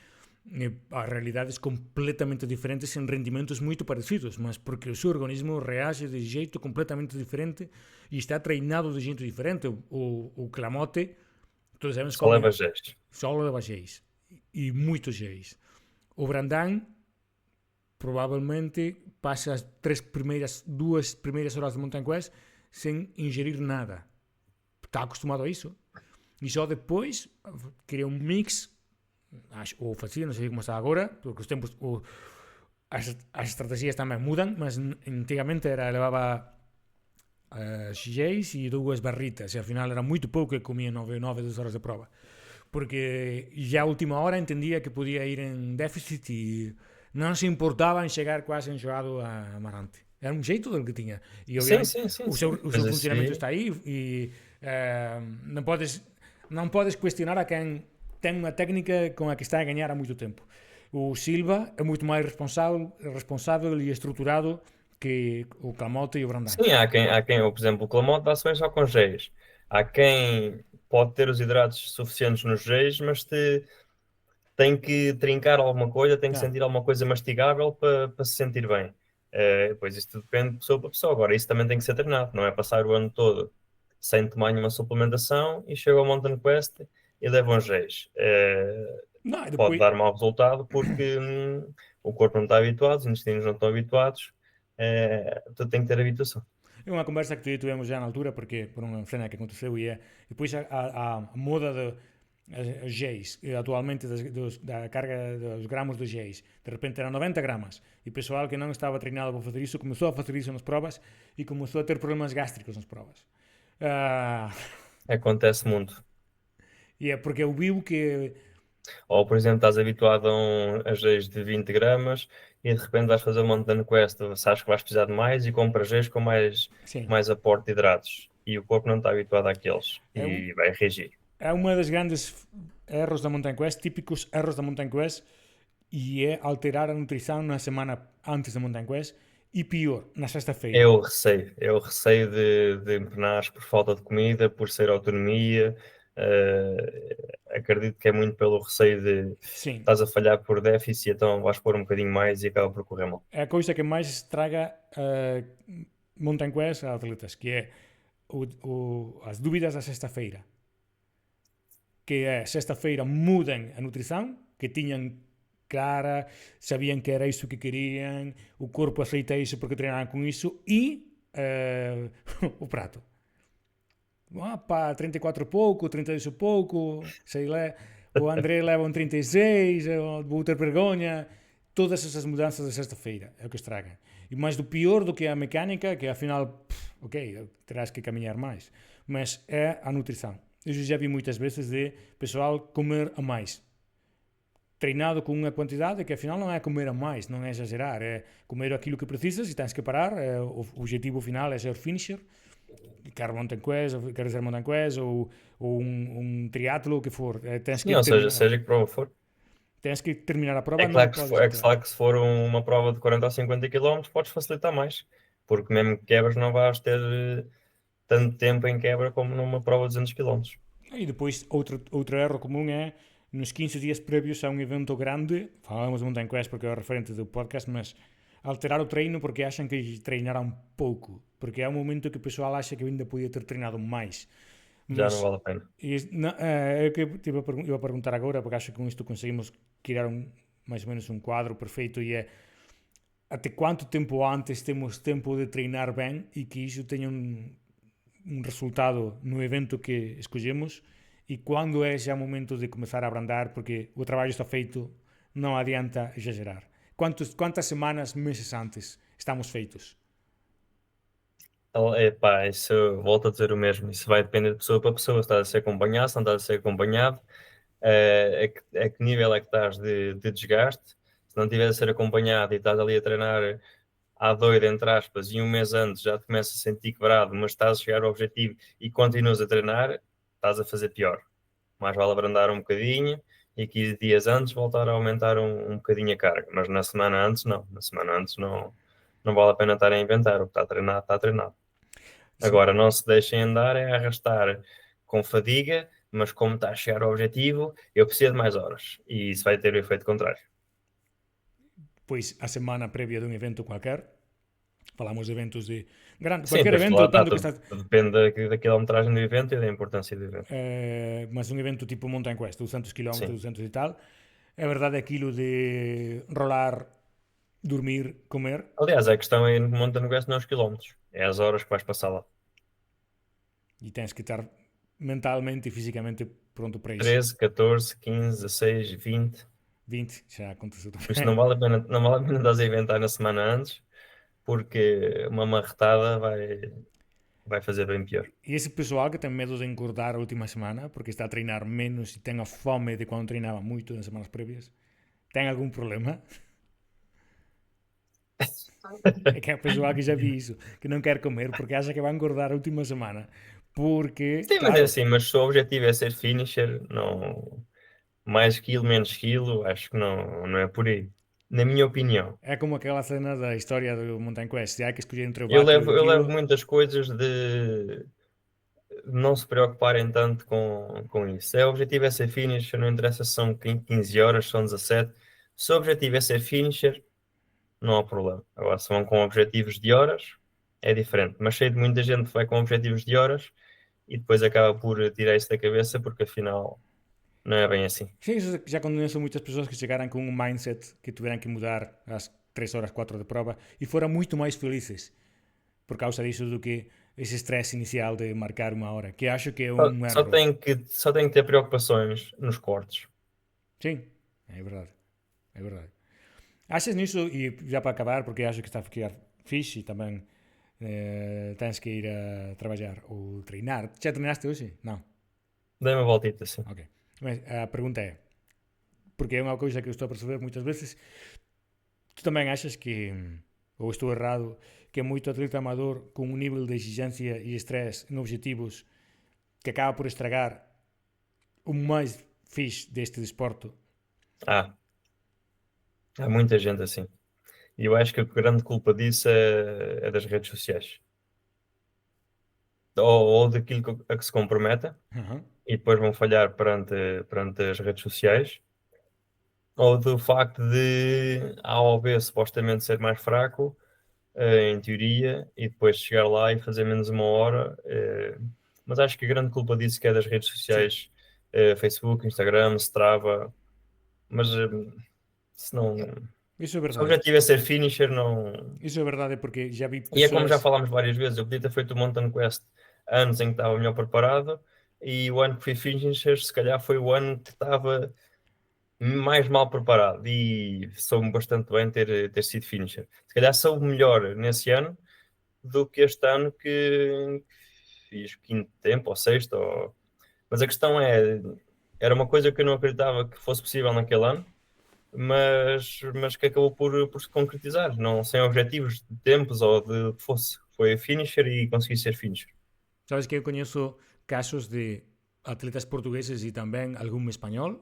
a realidades completamente diferentes em rendimentos muito parecidos, mas porque o seu organismo reage de jeito completamente diferente e está treinado de jeito diferente. O Clamote, todos sabemos só leva géis. Só leva géis. E muitos géis. O Brandão provavelmente passa as 2 primeiras horas de Mountain Quest sem ingerir nada. Está acostumado a isso. E só depois cria um mix, ou fazia, não sei como está agora, porque os tempos, as estrategias também mudam, mas antigamente levava xeis e 2 barritas, e ao final era moito pouco que comía 9 2 horas de prova, porque já a última hora entendía que podía ir en déficit e non se importaba en chegar quase enxoado a Amarante. Era un xeito do que tiña, e Sim, obviamente sim, sim, o seu, sim. o Mas seu isso funcionamento aí, está aí, e non podes cuestionar a quen ten unha técnica con a que está a gañar há moito tempo. O Silva é moito máis responsável e estruturado que o Camote e o Brandão. sim, por exemplo, o Clamote dá-se bem só com géis. Há quem pode ter os hidratos suficientes nos géis, mas tem que trincar alguma coisa, tem que Ah, sentir alguma coisa mastigável para se sentir bem. Pois isto depende de pessoa para pessoa. Agora, isso também tem que ser treinado, não é passar o ano todo sem tomar nenhuma suplementação e chega ao Mountain Quest e leva uns géis. não, e Pode depois dar mau resultado porque o corpo não está habituado, os intestinos não estão habituados, tu tem que ter habituação. é unha conversa que tivemos já na altura, porque por unha cena que aconteceu e depois a moda de os géis, atualmente da carga dos gramos de géis, de repente eran 90 gramas, e o pessoal que non estaba treinado para facer iso comezou a facer iso nas provas e comezou a ter problemas gástricos nas provas. Ah, Acontece muito. e é porque eu viu que Ou, por exemplo, estás habituado a géis de 20 gramas e de repente vais fazer uma Mountain Quest, sabes que vais precisar de mais e compras géis com sim, mais aporte de hidratos. E o corpo não está habituado àqueles é, e vai reagir. é uma das grandes erros da Mountain Quest, típicos erros da Mountain Quest, e é alterar a nutrição na semana antes da Mountain Quest e pior, na sexta-feira. É o receio de empenares por falta de comida, por ser autonomia. Acredito que é muito pelo receio de Sim, estás a falhar por déficit, então vais pôr um bocadinho mais e acaba por correr mal. é a coisa que mais estraga Mountain Quest a atletas, que é as dúvidas da sexta-feira. Que é, sexta-feira mudam a nutrição, que tinham clara, sabiam que era isso que queriam, o corpo aceita isso porque treinaram com isso, e o prato. Ah, pá, 34 pouco, 32 pouco, sei lá, o André leva um 36, eu vou ter vergonha. Todas essas mudanças de sexta-feira é o que estraga. E mais do pior do que a mecânica, que afinal, ok, terás que caminhar mais, mas é a nutrição. Eu já vi muitas vezes de pessoal comer a mais. Treinado com uma quantidade que afinal não é comer a mais, não é exagerar, é comer aquilo que precisas e tens que parar. O objetivo final é ser finisher, quer mountain quest, quer ser mountain quest ou um triatlo, o que for. Tens Sim, que ou seja, terminar. seja que prova for. Tens que terminar a É prova, não claro que podes alterar. se for uma prova de 40 ou 50 km, podes facilitar mais, porque mesmo que quebras não vais ter tanto tempo em quebra como numa prova de 200 km. E depois, outro erro comum é nos 15 dias prévios a um evento grande, falamos de Mountain Quest porque é o referente do podcast, mas alterar o treino porque acham que treinaram pouco, porque é um momento que o pessoal acha que ainda podia ter treinado mais. Já não Mas vale a pena. é o que eu a perguntar agora, porque acho que com isto conseguimos criar mais ou menos um quadro perfeito, e é até quanto tempo antes temos tempo de treinar bem e que isso tenha um resultado no evento que escolhemos, e quando é já o momento de começar a abrandar, porque o trabalho está feito, não adianta exagerar. Quantas semanas, meses antes estamos feitos? Epá, isso volto a dizer o mesmo. Isso vai depender de pessoa para pessoa. Se estás a ser acompanhado, se não estás a ser acompanhado, a que nível é que estás de desgaste. Se não estiveres a ser acompanhado e estás ali a treinar à doida, entre aspas, e um mês antes já te começas a sentir quebrado, mas estás a chegar ao objetivo e continuas a treinar, estás a fazer pior. Mais vale abrandar um bocadinho e 15 dias antes voltar a aumentar um bocadinho a carga. Mas na semana antes, não. Na semana antes não vale a pena estar a inventar. O que está treinado, está treinado. Sim. Agora, não se deixem andar é arrastar com fadiga, mas como está a chegar ao objetivo, eu preciso de mais horas. E isso vai ter o efeito contrário. Pois a semana prévia de um evento qualquer, falamos de eventos de grande, Sim, qualquer pois evento, lá está, depende do que está, depende da quilometragem do evento e da importância do evento. mas um evento tipo Mountain Quest, 200 km, Sim. 200 e tal, é verdade aquilo de rolar, dormir, comer, Aliás, a questão aí no Mountain Quest não é os quilómetros, é as horas que vais passar lá. e tens que estar mentalmente e fisicamente pronto para isso. 13, 14, 15, 16, 20. 20, já aconteceu Por isso também. não vale a pena estás a inventar na semana antes, porque uma marretada vai. vai fazer bem pior. E esse pessoal que tem medo de engordar a última semana, porque está a treinar menos e tem a fome de quando treinava muito nas semanas prévias, tem algum problema? É que é o pessoal que já vi isso, que não quer comer porque acha que vai engordar a última semana. Porque, Sim, mas é claro, assim, mas se o objetivo é ser finisher, não, mais quilo, menos quilo, acho que não é por aí. Na minha opinião. é como aquela cena da história do Mountain Quest. Se há que escolher entre o Eu báculo e levo, o eu levo quilo, muitas coisas de não se preocuparem tanto com isso. Se o objetivo é ser finisher, não interessa se são 15 horas, são 17. Se o objetivo é ser finisher, não há problema. Agora, se vão com objetivos de horas, é diferente. Mas sei de muita gente que vai com objetivos de horas e depois acaba por tirar isso da cabeça porque afinal não é bem assim. sim, já conheço muitas pessoas que chegaram com um mindset que tiveram que mudar às 3 horas, 4 de prova e foram muito mais felizes por causa disso do que esse stress inicial de marcar uma hora, que acho que é Só, um só erro. tem que ter preocupações nos cortes. Sim, é verdade. É verdade. Achas nisso, e já para acabar, porque acho que está a ficar fixe e também tens que ir a trabalhar ou treinar. Já treinaste hoje? Não. Dei uma voltita assim. Ok. Mas a pergunta é, porque é uma coisa que eu estou a perceber muitas vezes, tu também achas que, ou estou errado, que é muito atleta amador com um nível de exigência e estresse em objetivos que acaba por estragar o mais fixe deste desporto? Ah, há muita gente assim. E eu acho que a grande culpa disso é das redes sociais. Ou daquilo a que se comprometem Uhum. e depois vão falhar perante as redes sociais, ou do facto de A ou B supostamente ser mais fraco, em teoria, e depois chegar lá e fazer menos uma hora. Mas acho que a grande culpa disso que é das redes Sim, sociais, Facebook, Instagram, Strava, mas se não, isso é se o verdade. objetivo é ser finisher, não. Isso é verdade porque já vi E é como já pessoas. falámos várias vezes, eu podia ter feito o Mountain Quest anos em que estava melhor preparado, e o ano que fui finisher, se calhar foi o ano que estava mais mal preparado, e soube-me bastante bem ter sido finisher. Se calhar soube melhor nesse ano do que este ano que fiz quinto tempo ou sexto. Mas a questão é, era uma coisa que eu não acreditava que fosse possível naquele ano, mas que acabou por se concretizar, não sem objetivos de tempos ou de que fosse. Foi finisher e consegui ser finisher. Sabes que eu conheço casos de atletas portugueses e também algum espanhol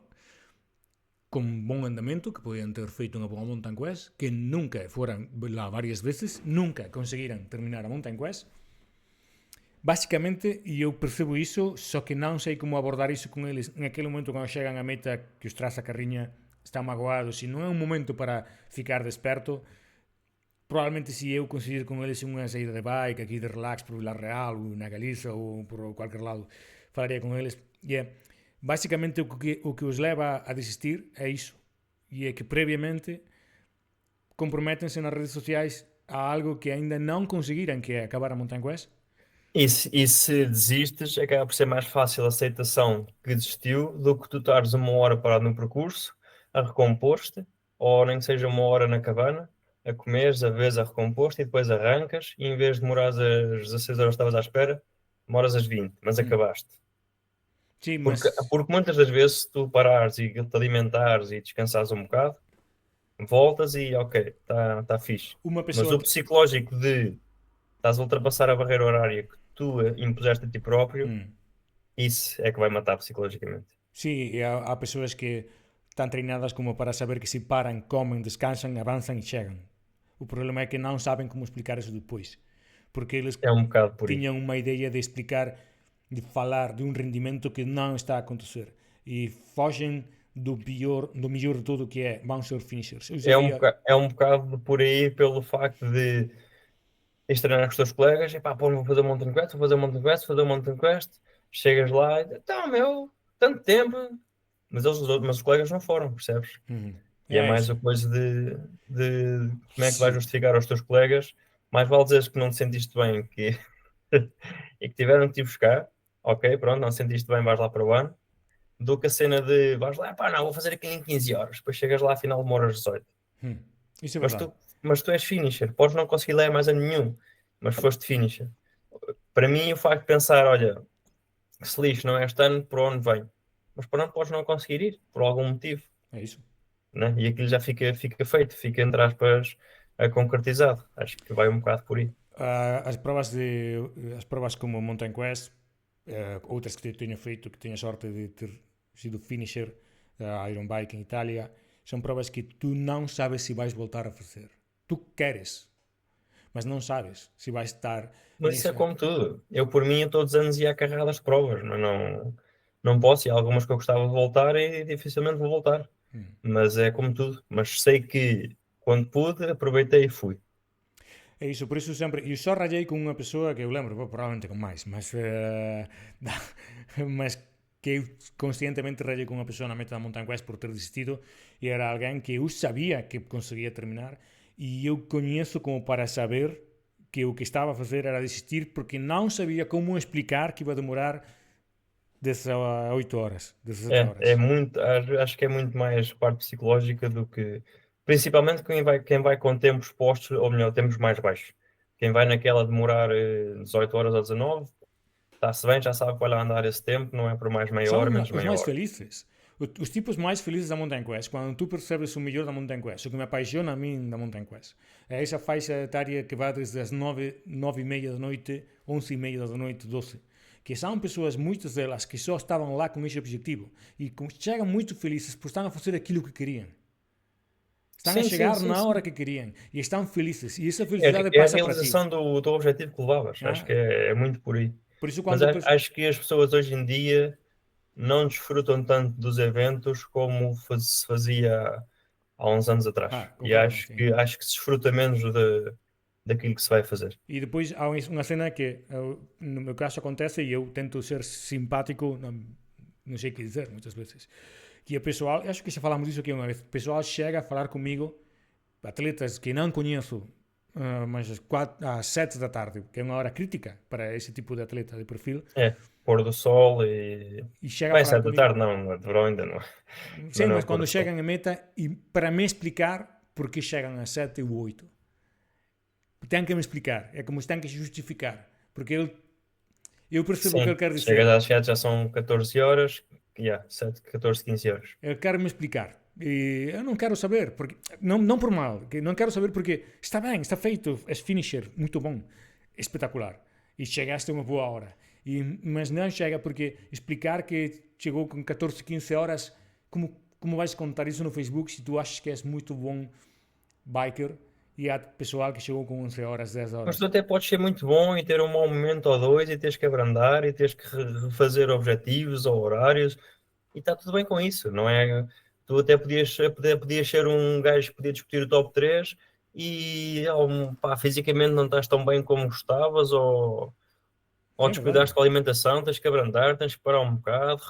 con bom andamento que podían ter feito unha boa Mountain Quest, que nunca foran lá varias veces, nunca conseguiran terminar a Mountain Quest. Básicamente, e eu percebo iso, só que non sei como abordar iso con eles en aquele momento cando chegan a meta que os traz a carriña están magoados e non é un momento para ficar desperto. Probablemente se eu conseguir con eles unha saída de bike aquí de relax por Vilar Real ou na Galiza ou por cualquier lado, falaría con eles. E é, basicamente o que os leva a desistir é iso. E é que previamente comprométense nas redes sociais a algo que ainda non conseguiran, que é acabar a Mountain Quest. E se desistes, acaba por ser mais fácil a aceitação que desistiu do que tu estares uma hora parado no percurso, a recompor-te, ou nem que seja uma hora na cabana, a comeres, a vez a recomposto e depois arrancas, e em vez de demorares as 16 horas que estavas à espera, demoras as 20, mas acabaste. Sim, mas Porque muitas das vezes, se tu parares e te alimentares e descansares um bocado, voltas e ok, está fixe. uma Mas pessoa... o psicológico de estás a ultrapassar a barreira horária que tu impuseste a ti próprio, isso é que vai matar psicologicamente. Sim, e há pessoas que están treinadas como para saber que se paran, comen, descansan, avanzan e chegan. O problema é que non saben como explicar isso depois. Porque eles É um bocado por aí. tiñan unha ideia de explicar, de falar de un rendimento que non está a acontecer. E fogen do mellor de tudo que é vão ser finishers. Eu já vi... É um bocado por aí pelo facto de ires treinar com os teus colegas, e pá, pô, vou fazer um mountain quest, vou fazer um mountain quest, vou fazer um mountain quest, chegas lá e então, meu, tanto tempo, mas os colegas não foram, percebes? E é É mais isso. a coisa de como é que vais Sim. justificar aos teus colegas, mais vale dizeres que não te sentiste bem que, e que tiveram que te ir buscar, ok, pronto, não te sentiste bem, vais lá para o ano, do que a cena de vais lá, pá, não, vou fazer aquilo em 15 horas, depois chegas lá, afinal demoras 18. Isso é Mas verdade. tu, mas tu és finisher, podes não conseguir ler mais a nenhum, mas foste finisher. para mim, o facto de pensar, olha, se lixo, não é este ano, por onde vem? Mas por onde podes não conseguir ir, por algum motivo, É isso. né? E aquilo já fica feito, fica, entre aspas, concretizado. Acho que vai um bocado por aí. As provas como Mountain Quest, outras que eu tenho feito, que tenho a sorte de ter sido finisher da Iron Bike em Itália, são provas que tu não sabes se vais voltar a fazer. Tu queres, mas não sabes se vais estar Mas isso é nisso. como tudo. Eu, por mim, eu todos os anos ia a carregadas de provas, mas não posso. E há algumas que eu gostava de voltar e dificilmente vou voltar. Mas é como tudo. Mas sei que quando pude, aproveitei e fui. É isso, por isso sempre. Eu só rayei com uma pessoa que eu lembro, provavelmente com mais, mas que eu conscientemente rayei com uma pessoa na meta da Mountain Quest por ter desistido e era alguém que eu sabia que conseguia terminar e eu conheço como para saber que o que estava a fazer era desistir porque não sabia como explicar que ia demorar 18 horas, 17 É horas. muito, acho que é muito mais parte psicológica do que. Principalmente quem vai com tempos postos, ou melhor, tempos mais baixos. Quem vai naquela demorar 18 horas ou 19, está-se bem, já sabe que vai lá andar esse tempo, não é por mais meia hora, São menos os meia mais hora. felizes. Os tipos mais felizes da Mountain Quest, quando tu percebes o melhor da Mountain Quest, o que me apaixona a mim da Mountain Quest, é essa faixa etária que vai desde as 9:30 da noite, 11:30 da noite, 12. Que são pessoas, muitas delas, que só estavam lá com esse objetivo e chegam muito felizes por estar a fazer aquilo que queriam. Estão a Sim, sim, chegar sim, na hora sim. que queriam e estão felizes. E essa É, felicidade é a passa para ti. realização do objetivo que levavas. Acho que Ah, é muito por aí. por isso, Mas quando. acho que as pessoas hoje em dia não desfrutam tanto dos eventos como se fazia há uns anos atrás. E Completamente, sim. acho que se desfruta menos daquilo que se vai fazer. E depois há uma cena que, no meu caso, acontece e eu tento ser simpático, não sei o que dizer muitas vezes. Que o pessoal, acho que já falamos disso aqui uma vez, o pessoal chega a falar comigo, atletas que não conheço, mas às 7 da tarde, que é uma hora crítica para esse tipo de atleta de perfil, É, pôr do sol e. e chega a Bem, falar 7 da comigo. tarde não, de verão ainda não. Ainda Sim, não é mas o pôr quando do sol. chegam a meta, e para me explicar porque chegam às 7 ou 8. Tem que me explicar, é como se tem que justificar, porque eu percebo o que ele Sim, quer chegas dizer. às 7 já são 14 horas. 7, 14, 15 horas. Ele quer me explicar. E eu não quero saber, porque não por mal, que não quero saber porque está bem, está feito, é finisher, muito bom, espetacular. E chegaste a uma boa hora. Mas não chega porque explicar que chegou com 14, 15 horas, como vais contar isso no Facebook se tu achas que és muito bom biker e há pessoal que chegou com 11 horas, 10 Mas horas. tu até podes ser muito bom e ter um mau momento ou dois e teres que abrandar e teres que refazer objetivos ou horários e está tudo bem com isso, não é? Tu até podias ser um gajo que podia discutir o top 3 e pá, fisicamente não estás tão bem como gostavas ou Sim, é verdade. descuidaste com a alimentação, tens que abrandar, tens que parar um bocado.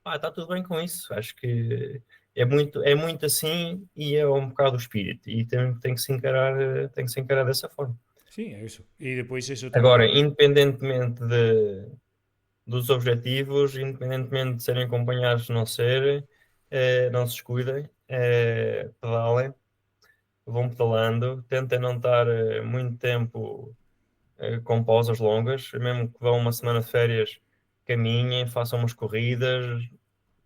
Pá, está tudo bem com isso. Acho que é muito assim e é um bocado o espírito e tem que se encarar dessa forma. Sim, é isso. E depois isso Agora, também. independentemente dos objetivos, independentemente de serem acompanhados ou não serem, não se descuidem, pedalem, vão pedalando, tentem não estar muito tempo com pausas longas, mesmo que vão uma semana de férias, caminhem, façam umas corridas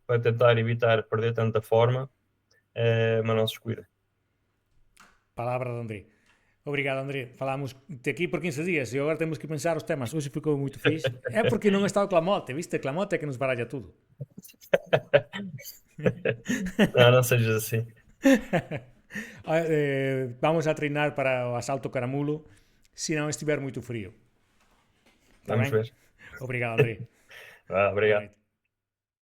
para tentar evitar perder tanta forma, mas não se descuidem. Palavra de André. Obrigado, André. Falámos de aqui por 15 dias e agora temos que pensar os temas. Hoje ficou muito fixe. É porque não está o Clamote, viste? Clamote é que nos baralha tudo. Não, não sejas assim. Vamos a treinar para o asalto caramulo se não estiver muito frio. Está Vamos bem? ver. Obrigado, André. Boa Obrigado. noite.